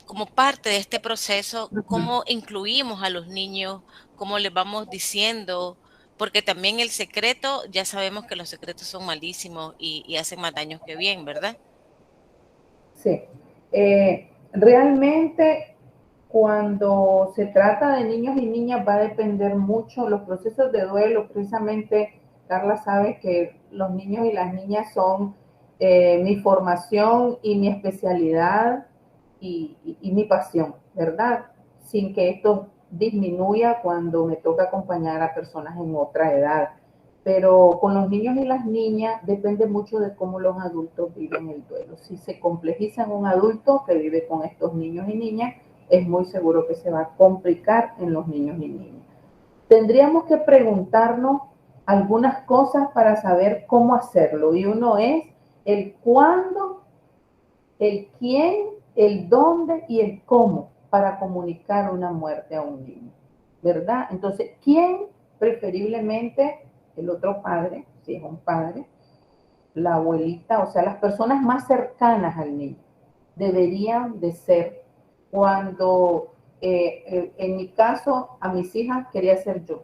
como parte de este proceso? ¿Cómo incluimos a los niños? ¿Cómo les vamos diciendo? Porque también el secreto, ya sabemos que los secretos son malísimos y hacen más daños que bien, ¿verdad? Sí. Realmente, cuando se trata de niños y niñas, va a depender mucho los procesos de duelo. Precisamente, Carla sabe que los niños y las niñas son mi formación y mi especialidad y mi pasión, ¿verdad? Sin que esto disminuya cuando me toca acompañar a personas en otra edad. Pero con los niños y las niñas depende mucho de cómo los adultos viven el duelo. Si se complejiza en un adulto que vive con estos niños y niñas, es muy seguro que se va a complicar en los niños y niñas. Tendríamos que preguntarnos algunas cosas para saber cómo hacerlo. Y uno es el cuándo, el quién, el dónde y el cómo para comunicar una muerte a un niño, ¿verdad? Entonces, ¿quién? Preferiblemente el otro padre, si es un padre, la abuelita, o sea, las personas más cercanas al niño deberían de ser cuando, en mi caso, a mis hijas quería ser yo.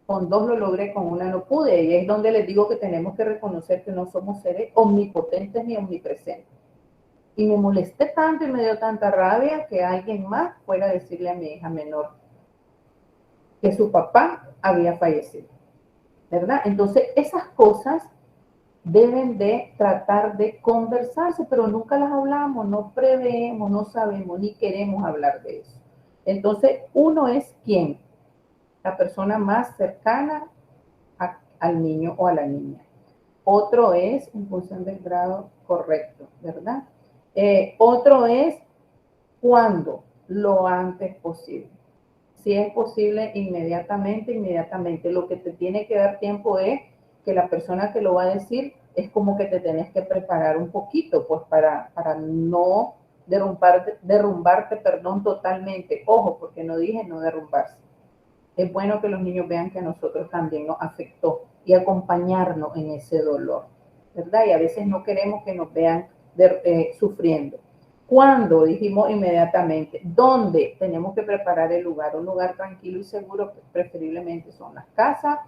Con dos lo logré, con una no pude. Y es donde les digo que tenemos que reconocer que no somos seres omnipotentes ni omnipresentes. Y me molesté tanto y me dio tanta rabia que alguien más fuera a decirle a mi hija menor que su papá había fallecido, ¿verdad? Entonces, esas cosas deben de tratar de conversarse, pero nunca las hablamos, no preveemos, no sabemos ni queremos hablar de eso. Entonces, uno es quién, la persona más cercana al niño o a la niña. Otro es en función del grado correcto, ¿verdad? Otro es cuándo, lo antes posible. Si es posible, inmediatamente, inmediatamente. Lo que te tiene que dar tiempo es que la persona que lo va a decir es como que te tenés que preparar un poquito, pues para no derrumbarte, perdón, totalmente. Ojo, porque no dije no derrumbarse. Es bueno que los niños vean que a nosotros también nos afectó y acompañarnos en ese dolor, ¿verdad? Y a veces no queremos que nos vean sufriendo. ¿Cuándo? Dijimos inmediatamente. ¿Dónde? Tenemos que preparar el lugar, un lugar tranquilo y seguro, preferiblemente son las casas,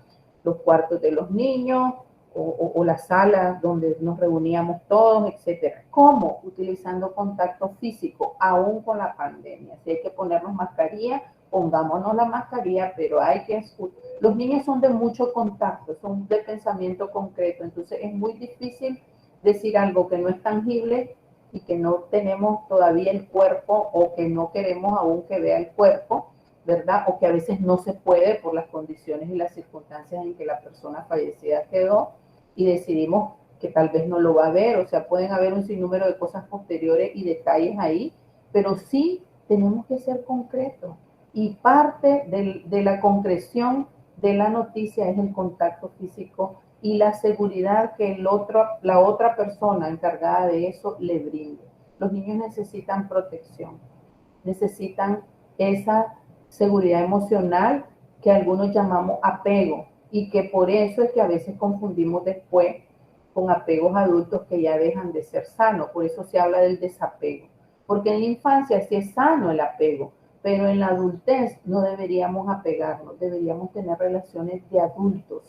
los cuartos de los niños o las salas donde nos reuníamos todos, etcétera. ¿Cómo? Utilizando contacto físico, aún con la pandemia. Si hay que ponernos mascarilla, pongámonos la mascarilla, pero hay que los niños son de mucho contacto, son de pensamiento concreto, entonces es muy difícil decir algo que no es tangible y que no tenemos todavía el cuerpo o que no queremos aún que vea el cuerpo, ¿verdad? O que a veces no se puede por las condiciones y las circunstancias en que la persona fallecida quedó y decidimos que tal vez no lo va a ver, o sea, pueden haber un sinnúmero de cosas posteriores y detalles ahí, pero sí tenemos que ser concretos. Y parte de la concreción de la noticia es el contacto físico y la seguridad que la otra persona encargada de eso le brinde. Los niños necesitan protección, necesitan esa seguridad emocional que algunos llamamos apego y que por eso es que a veces confundimos después con apegos adultos que ya dejan de ser sanos. Por eso se habla del desapego. Porque en la infancia sí es sano el apego, pero en la adultez no deberíamos apegarnos, deberíamos tener relaciones de adultos,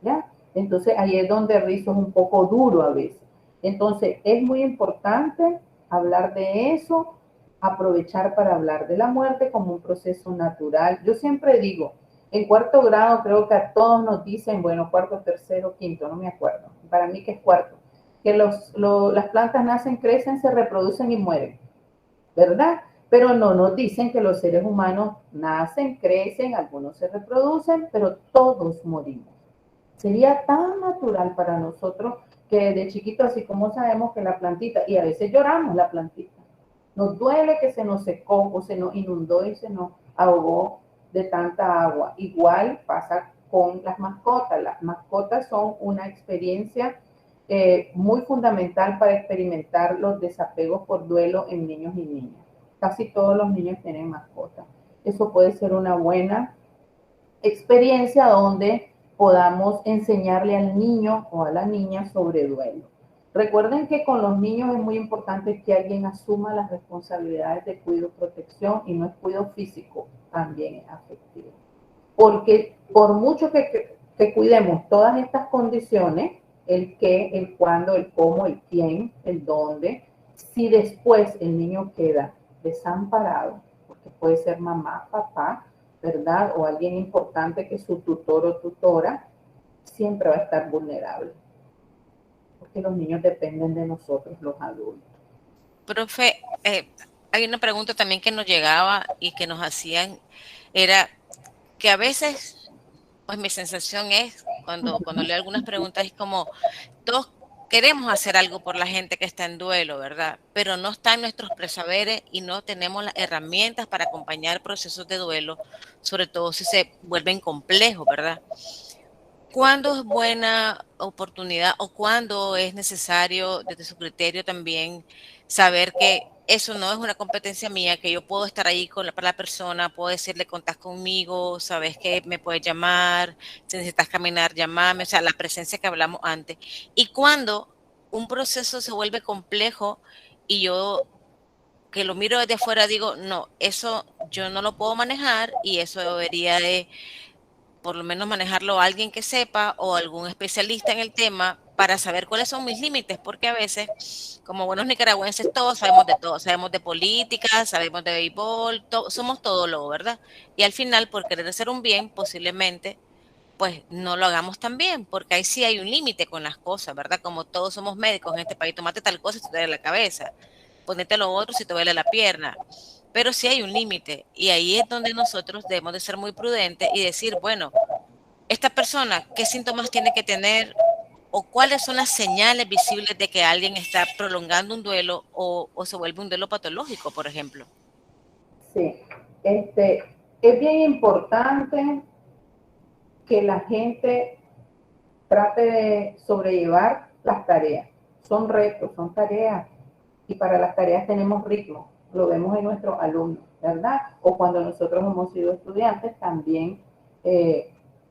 ¿ya? Entonces ahí es donde el rizo es un poco duro a veces. Entonces es muy importante hablar de eso, aprovechar para hablar de la muerte como un proceso natural. Yo siempre digo, en cuarto grado creo que a todos nos dicen, bueno, cuarto, tercero, quinto, no me acuerdo, para mí que es cuarto, que las plantas nacen, crecen, se reproducen y mueren, ¿verdad? Pero no nos dicen que los seres humanos nacen, crecen, algunos se reproducen, pero todos morimos. Sería tan natural para nosotros que de chiquito, así como sabemos que la plantita, y a veces lloramos la plantita, nos duele que se nos secó o se nos inundó y se nos ahogó de tanta agua. Igual pasa con las mascotas. Las mascotas son una experiencia muy fundamental para experimentar los desapegos por duelo en niños y niñas. Casi todos los niños tienen mascotas. Eso puede ser una buena experiencia donde podamos enseñarle al niño o a la niña sobre duelo. Recuerden que con los niños es muy importante que alguien asuma las responsabilidades de cuidado y protección y no es cuidado físico, también es afectivo. Porque por mucho que cuidemos todas estas condiciones, el qué, el cuándo, el cómo, el quién, el dónde, si después el niño queda desamparado, porque puede ser mamá, papá, ¿verdad? O alguien importante que es su tutor o tutora, siempre va a estar vulnerable. Porque los niños dependen de nosotros, los adultos. Profe, hay una pregunta también que nos llegaba y que nos hacían, era que a veces, pues mi sensación es, cuando leo algunas preguntas, es como, todos queremos hacer algo por la gente que está en duelo, ¿verdad? Pero no está en nuestros presaberes y no tenemos las herramientas para acompañar procesos de duelo, sobre todo si se vuelven complejos, ¿verdad? ¿Cuándo es buena oportunidad o cuándo es necesario, desde su criterio también, saber que eso no es una competencia mía, que yo puedo estar ahí para la persona, puedo decirle, contás conmigo, sabes que me puedes llamar, si necesitas caminar, llamame, o sea, la presencia que hablamos antes. Y cuando un proceso se vuelve complejo y yo que lo miro desde afuera digo, no, eso yo no lo puedo manejar y eso debería de por lo menos manejarlo a alguien que sepa o algún especialista en el tema para saber cuáles son mis límites, porque a veces, como buenos nicaragüenses, todos sabemos de todo, sabemos de política, sabemos de béisbol, somos todo lo, ¿verdad? Y al final, por querer hacer un bien, posiblemente pues no lo hagamos también, porque ahí sí hay un límite con las cosas, ¿verdad? Como todos somos médicos en este país, tomate tal cosa si te duele la cabeza, ponete lo otro si te duele la pierna, pero sí hay un límite y ahí es donde nosotros debemos de ser muy prudentes y decir, bueno, esta persona, ¿qué síntomas tiene que tener o cuáles son las señales visibles de que alguien está prolongando un duelo o se vuelve un duelo patológico, por ejemplo? Sí, es bien importante que la gente trate de sobrellevar las tareas. Son retos, son tareas, y para las tareas tenemos ritmo, lo vemos en nuestros alumnos, ¿verdad? O cuando nosotros hemos sido estudiantes, también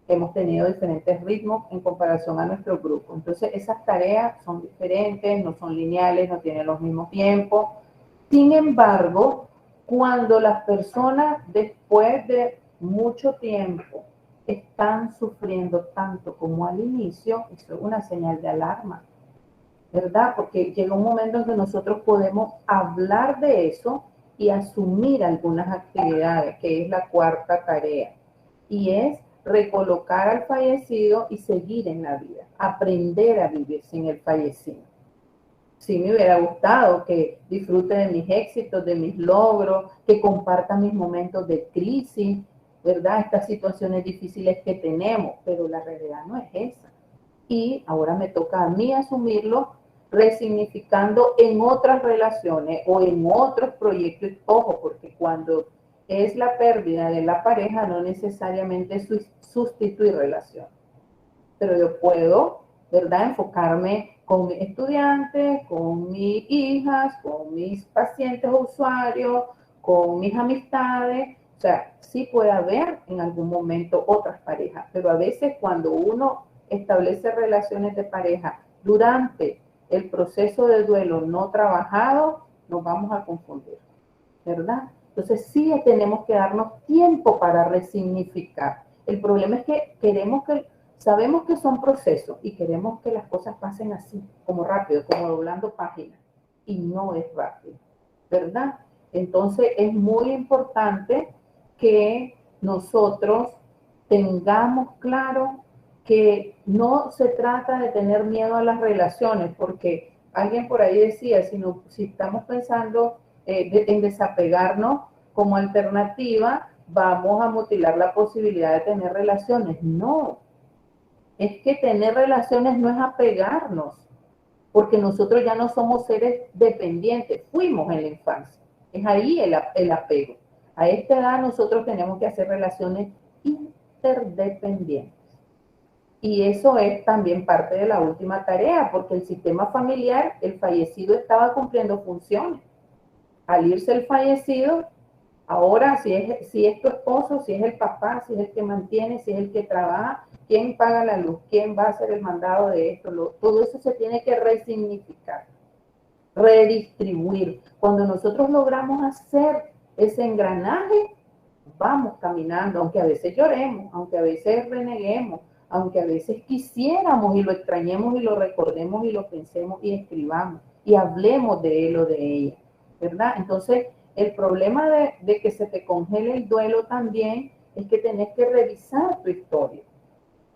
hemos tenido diferentes ritmos en comparación a nuestro grupo. Entonces, esas tareas son diferentes, no son lineales, no tienen los mismos tiempos. Sin embargo, cuando las personas después de mucho tiempo están sufriendo tanto como al inicio, eso es una señal de alarma, ¿verdad? Porque llega un momento en que nosotros podemos hablar de eso y asumir algunas actividades, que es la cuarta tarea, y es recolocar al fallecido y seguir en la vida, aprender a vivir sin el fallecido. Sí me hubiera gustado que disfrute de mis éxitos, de mis logros, que comparta mis momentos de crisis, ¿verdad? Estas situaciones difíciles que tenemos, pero la realidad no es esa. Y ahora me toca a mí asumirlo, resignificando en otras relaciones o en otros proyectos. Ojo, porque cuando es la pérdida de la pareja, no necesariamente sustituir relaciones, pero yo puedo, ¿verdad?, enfocarme con mis estudiantes, con mis hijas, con mis pacientes o usuarios, con mis amistades. O sea, sí puede haber en algún momento otras parejas, pero a veces cuando uno establece relaciones de pareja durante el proceso de duelo no trabajado, nos vamos a confundir, ¿verdad? Entonces sí tenemos que darnos tiempo para resignificar. El problema es que sabemos que son procesos y queremos que las cosas pasen así, como rápido, como doblando páginas, y no es rápido, ¿verdad? Entonces es muy importante que nosotros tengamos claro que no se trata de tener miedo a las relaciones, porque alguien por ahí decía, si estamos pensando en desapegarnos como alternativa, vamos a mutilar la posibilidad de tener relaciones. No, es que tener relaciones no es apegarnos, porque nosotros ya no somos seres dependientes, fuimos en la infancia. Es ahí el apego. A esta edad nosotros tenemos que hacer relaciones interdependientes. Y eso es también parte de la última tarea, porque el sistema familiar, el fallecido estaba cumpliendo funciones. Al irse el fallecido, ahora si es tu esposo, si es el papá, si es el que mantiene, si es el que trabaja, quién paga la luz, quién va a hacer el mandado de esto, todo eso se tiene que resignificar, redistribuir. Cuando nosotros logramos hacer ese engranaje, vamos caminando, aunque a veces lloremos, aunque a veces reneguemos, aunque a veces quisiéramos y lo extrañemos y lo recordemos y lo pensemos y escribamos y hablemos de él o de ella, ¿verdad? Entonces, el problema de que se te congele el duelo también es que tenés que revisar tu historia.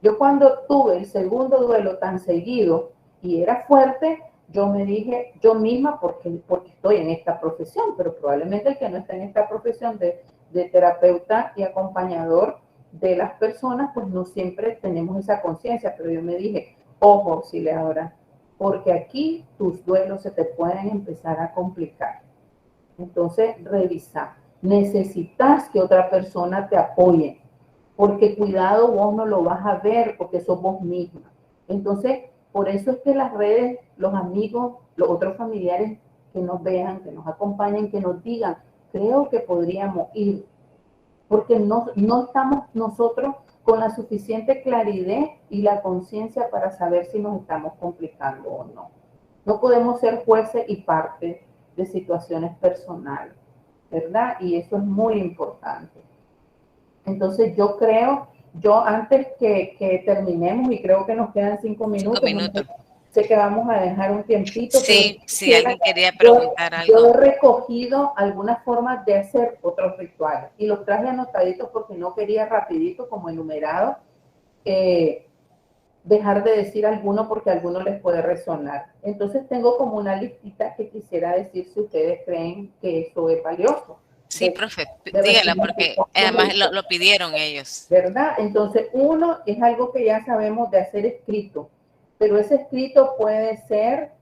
Yo cuando tuve el segundo duelo tan seguido y era fuerte, yo me dije yo misma, porque estoy en esta profesión, pero probablemente el que no está en esta profesión de terapeuta y acompañador de las personas, pues no siempre tenemos esa conciencia, pero yo me dije, ojo, Auxiliadora, porque aquí tus duelos se te pueden empezar a complicar. Entonces, revisa. Necesitas que otra persona te apoye, porque cuidado, vos no lo vas a ver, porque sos vos misma. Entonces, por eso es que las redes, los amigos, los otros familiares que nos vean, que nos acompañen, que nos digan, creo que podríamos ir, porque no estamos nosotros con la suficiente claridad y la conciencia para saber si nos estamos complicando o no. No podemos ser jueces y parte de situaciones personales, ¿verdad? Y eso es muy importante. Entonces yo creo, antes que terminemos, y creo que nos quedan 5 minutos, 5 minutos. Sé que vamos a dejar un tiempito. Sí, si alguien quería preguntar algo. Yo he recogido algunas formas de hacer otros rituales y los traje anotaditos porque no quería rapidito como enumerado, dejar de decir alguno porque a alguno les puede resonar. Entonces tengo como una listita que quisiera decir si ustedes creen que eso es valioso. Sí, profe, de dígala porque además lo pidieron ellos. ¿Verdad? Entonces, uno es algo que ya sabemos de hacer escrito, pero ese escrito puede ser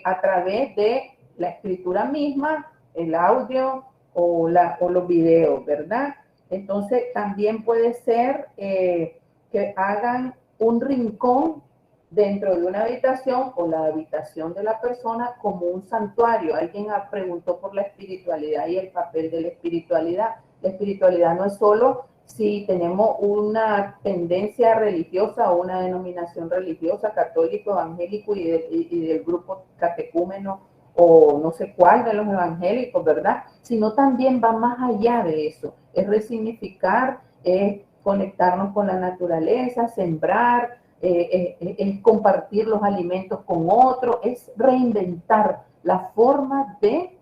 a través de la escritura misma, el audio o los videos, ¿verdad? Entonces, también puede ser que hagan un rincón dentro de una habitación o la habitación de la persona como un santuario. Alguien preguntó por la espiritualidad y el papel de la espiritualidad. La espiritualidad no es solo si tenemos una tendencia religiosa o una denominación religiosa, católico, evangélico y del grupo catecúmeno o no sé cuál de los evangélicos, ¿verdad? Sino también va más allá de eso. Es resignificar, es conectarnos con la naturaleza, sembrar, es compartir los alimentos con otros, es reinventar la forma de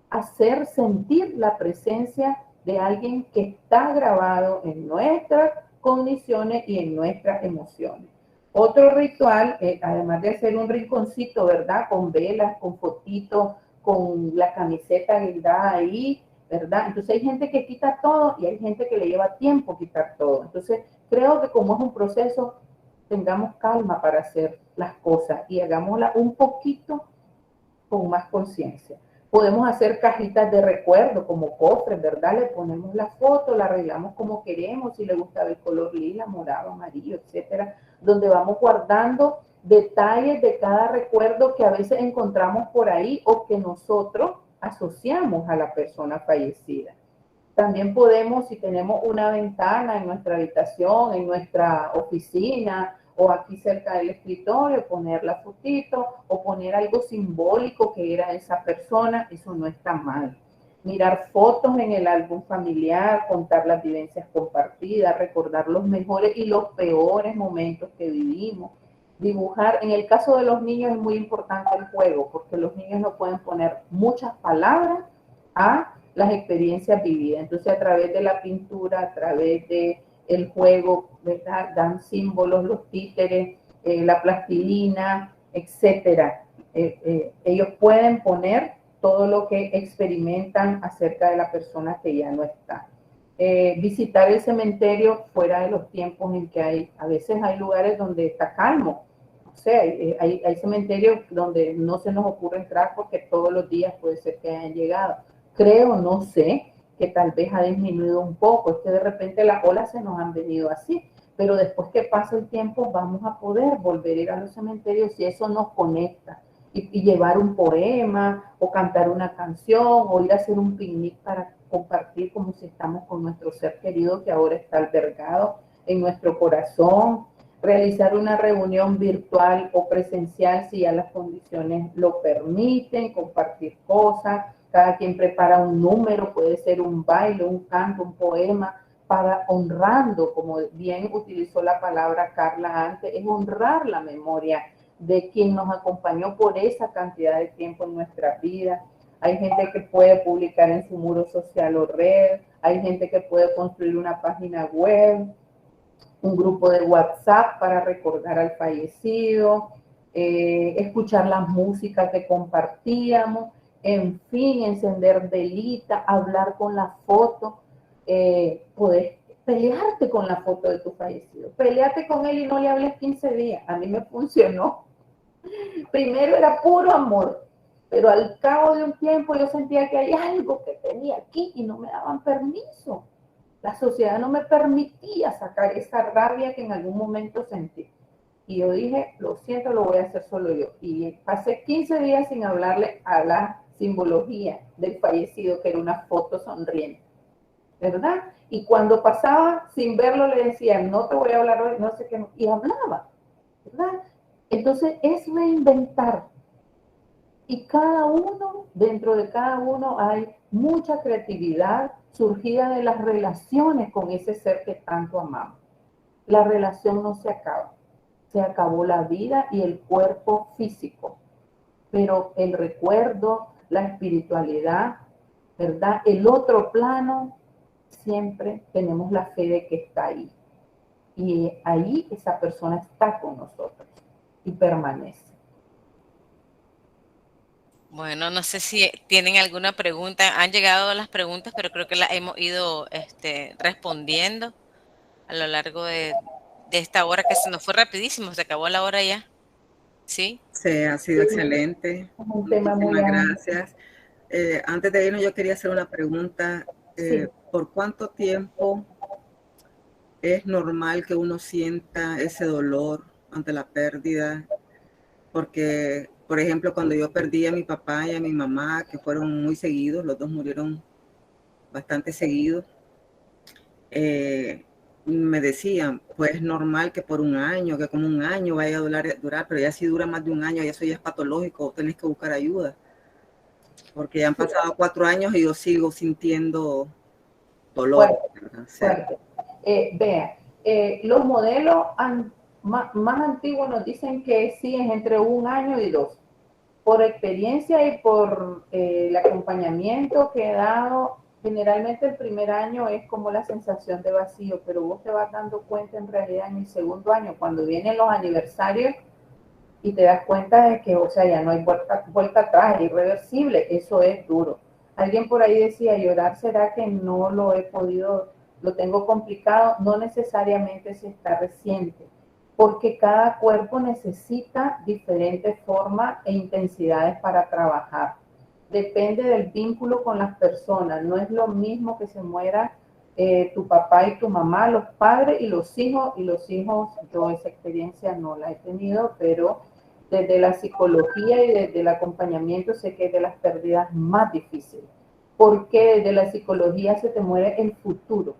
hacer sentir la presencia de alguien que está grabado en nuestras condiciones y en nuestras emociones. Otro ritual, además de hacer un rinconcito, ¿verdad? Con velas, con fotitos, con la camiseta guindada ahí, ¿verdad? Entonces hay gente que quita todo y hay gente que le lleva tiempo quitar todo. Entonces creo que como es un proceso, tengamos calma para hacer las cosas y hagámosla un poquito con más conciencia. Podemos hacer cajitas de recuerdo como cofres, ¿verdad? Le ponemos la foto, la arreglamos como queremos, si le gusta el color lila, morado, amarillo, etcétera, donde vamos guardando detalles de cada recuerdo que a veces encontramos por ahí o que nosotros asociamos a la persona fallecida. También podemos, si tenemos una ventana en nuestra habitación, en nuestra oficina o aquí cerca del escritorio, poner la fotito o poner algo simbólico que era esa persona, eso no está mal. Mirar fotos en el álbum familiar, contar las vivencias compartidas, recordar los mejores y los peores momentos que vivimos. Dibujar, en el caso de los niños es muy importante el juego, porque los niños no pueden poner muchas palabras a las experiencias vividas. Entonces, a través de la pintura, a través de el juego, ¿verdad? Dan símbolos, los títeres, la plastilina, etcétera. Ellos pueden poner todo lo que experimentan acerca de la persona que ya no está. Visitar el cementerio fuera de los tiempos en que a veces hay lugares donde está calmo. O sea, hay cementerios donde no se nos ocurre entrar porque todos los días puede ser que hayan llegado. Creo, no sé, que tal vez ha disminuido un poco, es que de repente las olas se nos han venido así, pero después que pasa el tiempo vamos a poder volver a ir a los cementerios y eso nos conecta. Y llevar un poema, o cantar una canción, o ir a hacer un picnic para compartir como si estamos con nuestro ser querido que ahora está albergado en nuestro corazón, realizar una reunión virtual o presencial si ya las condiciones lo permiten, compartir cosas, cada quien prepara un número, puede ser un baile, un canto, un poema, para honrando, como bien utilizó la palabra Carla antes, es honrar la memoria de quien nos acompañó por esa cantidad de tiempo en nuestra vida. Hay gente que puede publicar en su muro social o red, hay gente que puede construir una página web, un grupo de WhatsApp para recordar al fallecido, escuchar la música que compartíamos, en fin, encender velita, hablar con la foto, poder pelearte con la foto de tu fallecido, peleate con él y no le hables 15 días, a mí me funcionó. Primero era puro amor, pero al cabo de un tiempo yo sentía que hay algo que tenía aquí y no me daban permiso. La sociedad no me permitía sacar esa rabia que en algún momento sentí. Y yo dije, lo siento, lo voy a hacer solo yo. Y pasé 15 días sin hablarle a la simbología del fallecido, que era una foto sonriente, ¿verdad? Y cuando pasaba sin verlo le decía, no te voy a hablar hoy, no sé qué, y hablaba, ¿verdad? Entonces es reinventar. Y cada uno, dentro de cada uno hay mucha creatividad surgida de las relaciones con ese ser que tanto amamos. La relación no se acaba. Se acabó la vida y el cuerpo físico. Pero el recuerdo, la espiritualidad, ¿verdad? El otro plano, siempre tenemos la fe de que está ahí. y ahí esa persona está con nosotros y permanece. Bueno, no sé si tienen alguna pregunta. Han llegado las preguntas, pero creo que las hemos ido respondiendo a lo largo de esta hora, que se nos fue rapidísimo, se acabó la hora ya. ¿Sí? Sí, ha sido excelente. Un tema muy Muchísimas amplio. gracias. Antes de irnos, yo quería hacer una pregunta. Sí. ¿Por cuánto tiempo es normal que uno sienta ese dolor ante la pérdida? Porque, por ejemplo, cuando yo perdí a mi papá y a mi mamá, que fueron muy seguidos, los dos murieron bastante seguidos, me decían, pues es normal que por un año, que como un año vaya a durar, pero ya si dura más de un año, ya eso ya es patológico, tenés que buscar ayuda. Porque ya han pasado 4 años y yo sigo sintiendo dolor. Fuerte. Vea, los modelos más antiguos nos dicen que sí es entre un año y 2. Por experiencia y por el acompañamiento que he dado, generalmente el primer año es como la sensación de vacío, pero vos te vas dando cuenta en realidad en el segundo año, cuando vienen los aniversarios y te das cuenta de que, o sea, ya no hay vuelta atrás, es irreversible, eso es duro. Alguien por ahí decía, llorar será que no lo he podido, lo tengo complicado, no necesariamente si está reciente, porque cada cuerpo necesita diferentes formas e intensidades para trabajar. Depende del vínculo con las personas, no es lo mismo que se muera tu papá y tu mamá, los padres y los hijos, yo esa experiencia no la he tenido, pero desde la psicología y desde el acompañamiento sé que es de las pérdidas más difíciles, porque desde la psicología se te muere el futuro.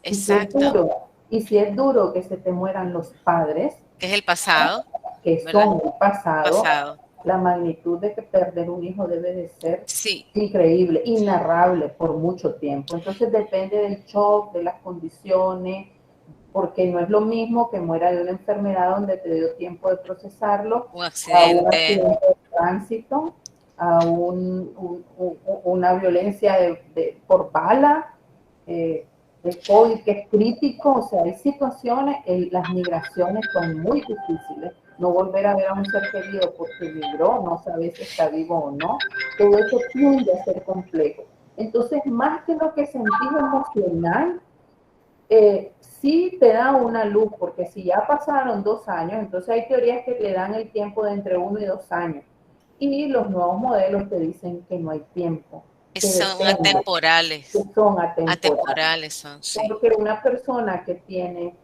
Exacto. Y si es duro que se te mueran los padres, que es el pasado, que ¿verdad? son el pasado, la magnitud de que perder un hijo debe de ser sí, increíble, inarrable por mucho tiempo. Entonces depende del shock, de las condiciones, porque no es lo mismo que muera de una enfermedad donde te dio tiempo de procesarlo, un a un accidente. accidente de tránsito, a una violencia por bala, el COVID que es crítico, o sea, hay situaciones, las migraciones son muy difíciles, no volver a ver a un ser querido porque migró, no sabes si está vivo o no, todo eso tiende a ser complejo. Entonces, más que lo que sentís emocional, sí te da una luz, porque si ya pasaron 2 años, entonces hay teorías que te dan el tiempo de entre 1 y 2 años. Y los nuevos modelos te dicen que no hay tiempo, que Son depende, que atemporales. son atemporales. Atemporales son, sí. Porque una persona que tiene,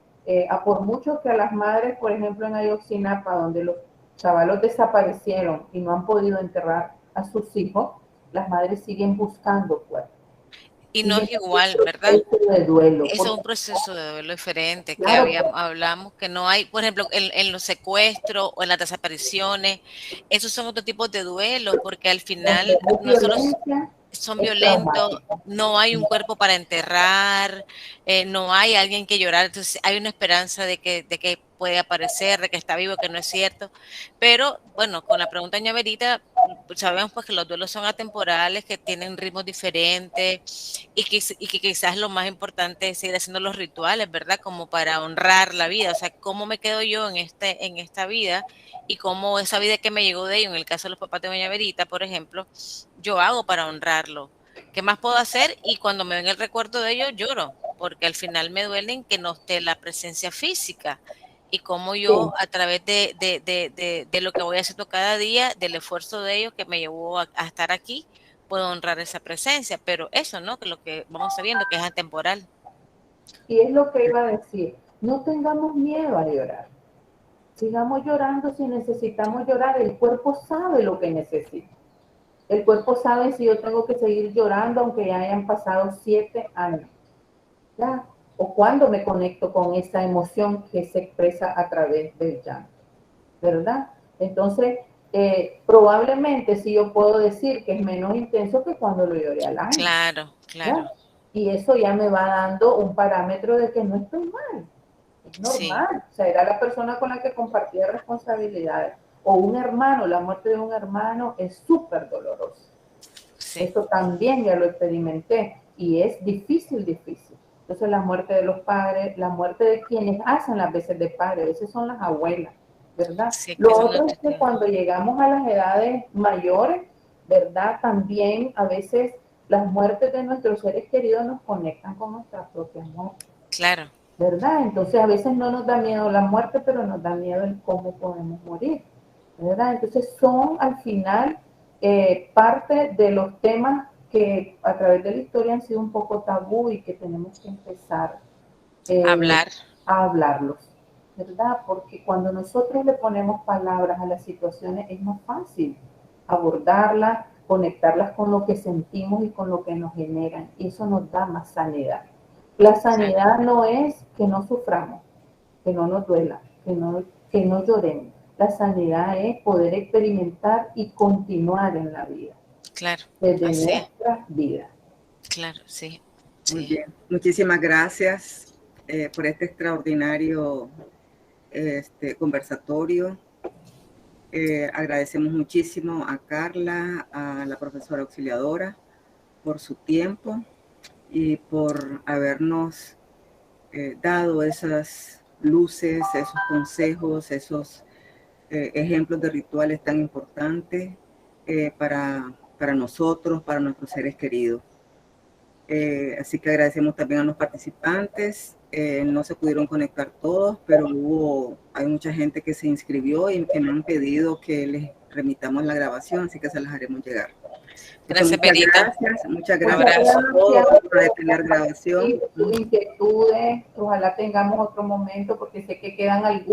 a por mucho que a las madres, por ejemplo, en Ayotzinapa, donde los chavalos desaparecieron y no han podido enterrar a sus hijos, las madres siguen buscando cuerpos. Y no es igual, ¿verdad? De duelo. Es un proceso de duelo diferente que Claro, hablamos que no hay, por ejemplo, en los secuestros o en las desapariciones, esos son otro tipo de duelo, porque al final nosotros son violentos, no hay un cuerpo para enterrar, no hay alguien que llorar, entonces hay una esperanza de que puede aparecer, de que está vivo, que no es cierto, pero bueno, con la pregunta de Ñaverita, sabemos pues que los duelos son atemporales, que tienen ritmos diferentes y que quizás lo más importante es seguir haciendo los rituales, ¿verdad? Como para honrar la vida, o sea, cómo me quedo yo en esta vida y cómo esa vida que me llegó de ellos, en el caso de los papás de Doña Verita, por ejemplo, yo hago para honrarlo. ¿Qué más puedo hacer? Y cuando me ven el recuerdo de ellos, lloro, porque al final me duelen que no esté la presencia física. Y cómo yo, a través de lo que voy haciendo cada día, del esfuerzo de ellos que me llevó a estar aquí, puedo honrar esa presencia. Pero eso, ¿no? Que lo que vamos sabiendo que es atemporal. Y es lo que iba a decir, no tengamos miedo a llorar. Sigamos llorando si necesitamos llorar, el cuerpo sabe lo que necesita. El cuerpo sabe si yo tengo que seguir llorando aunque ya hayan pasado 7 años. ¿Ya? O cuando me conecto con esa emoción que se expresa a través del llanto. ¿Verdad? Entonces, probablemente sí yo puedo decir que es menos intenso que cuando lo lloré al año. Claro, claro. ¿Ya? Y eso ya me va dando un parámetro de que no estoy mal. Es normal. Sí. O sea, era la persona con la que compartía responsabilidades. O un hermano, la muerte de un hermano es súper dolorosa. Sí. Eso también ya lo experimenté y es difícil, difícil. Entonces la muerte de los padres, la muerte de quienes hacen las veces de padre, a veces son las abuelas, ¿verdad? Sí, Lo otro es que cuando llegamos a las edades mayores, ¿verdad? También a veces las muertes de nuestros seres queridos nos conectan con nuestra propia muerte. Claro. ¿Verdad? Entonces a veces no nos da miedo la muerte, pero nos da miedo el cómo podemos morir, ¿verdad? Entonces son al final parte de los temas que a través de la historia han sido un poco tabú y que tenemos que empezar a hablarlos, ¿verdad? Porque cuando nosotros le ponemos palabras a las situaciones es más fácil abordarlas, conectarlas con lo que sentimos y con lo que nos generan, y eso nos da más sanidad. La sanidad no es que no suframos, que no nos duela, que no lloremos. La sanidad es poder experimentar y continuar en la vida. Claro. Desde nuestra vida. Claro, sí. Muy bien. Muchísimas gracias por este extraordinario conversatorio. Agradecemos muchísimo a Carla, a la profesora auxiliadora, por su tiempo y por habernos dado esas luces, esos consejos, esos ejemplos de rituales tan importantes para nosotros, para nuestros seres queridos. Así que agradecemos también a los participantes. No se pudieron conectar todos, pero hay mucha gente que se inscribió y que me han pedido que les remitamos la grabación, así que se las haremos llegar. Gracias, Perita. Muchas gracias a todos por detener grabación. Sus inquietudes, ojalá tengamos otro momento, porque sé que quedan algunas.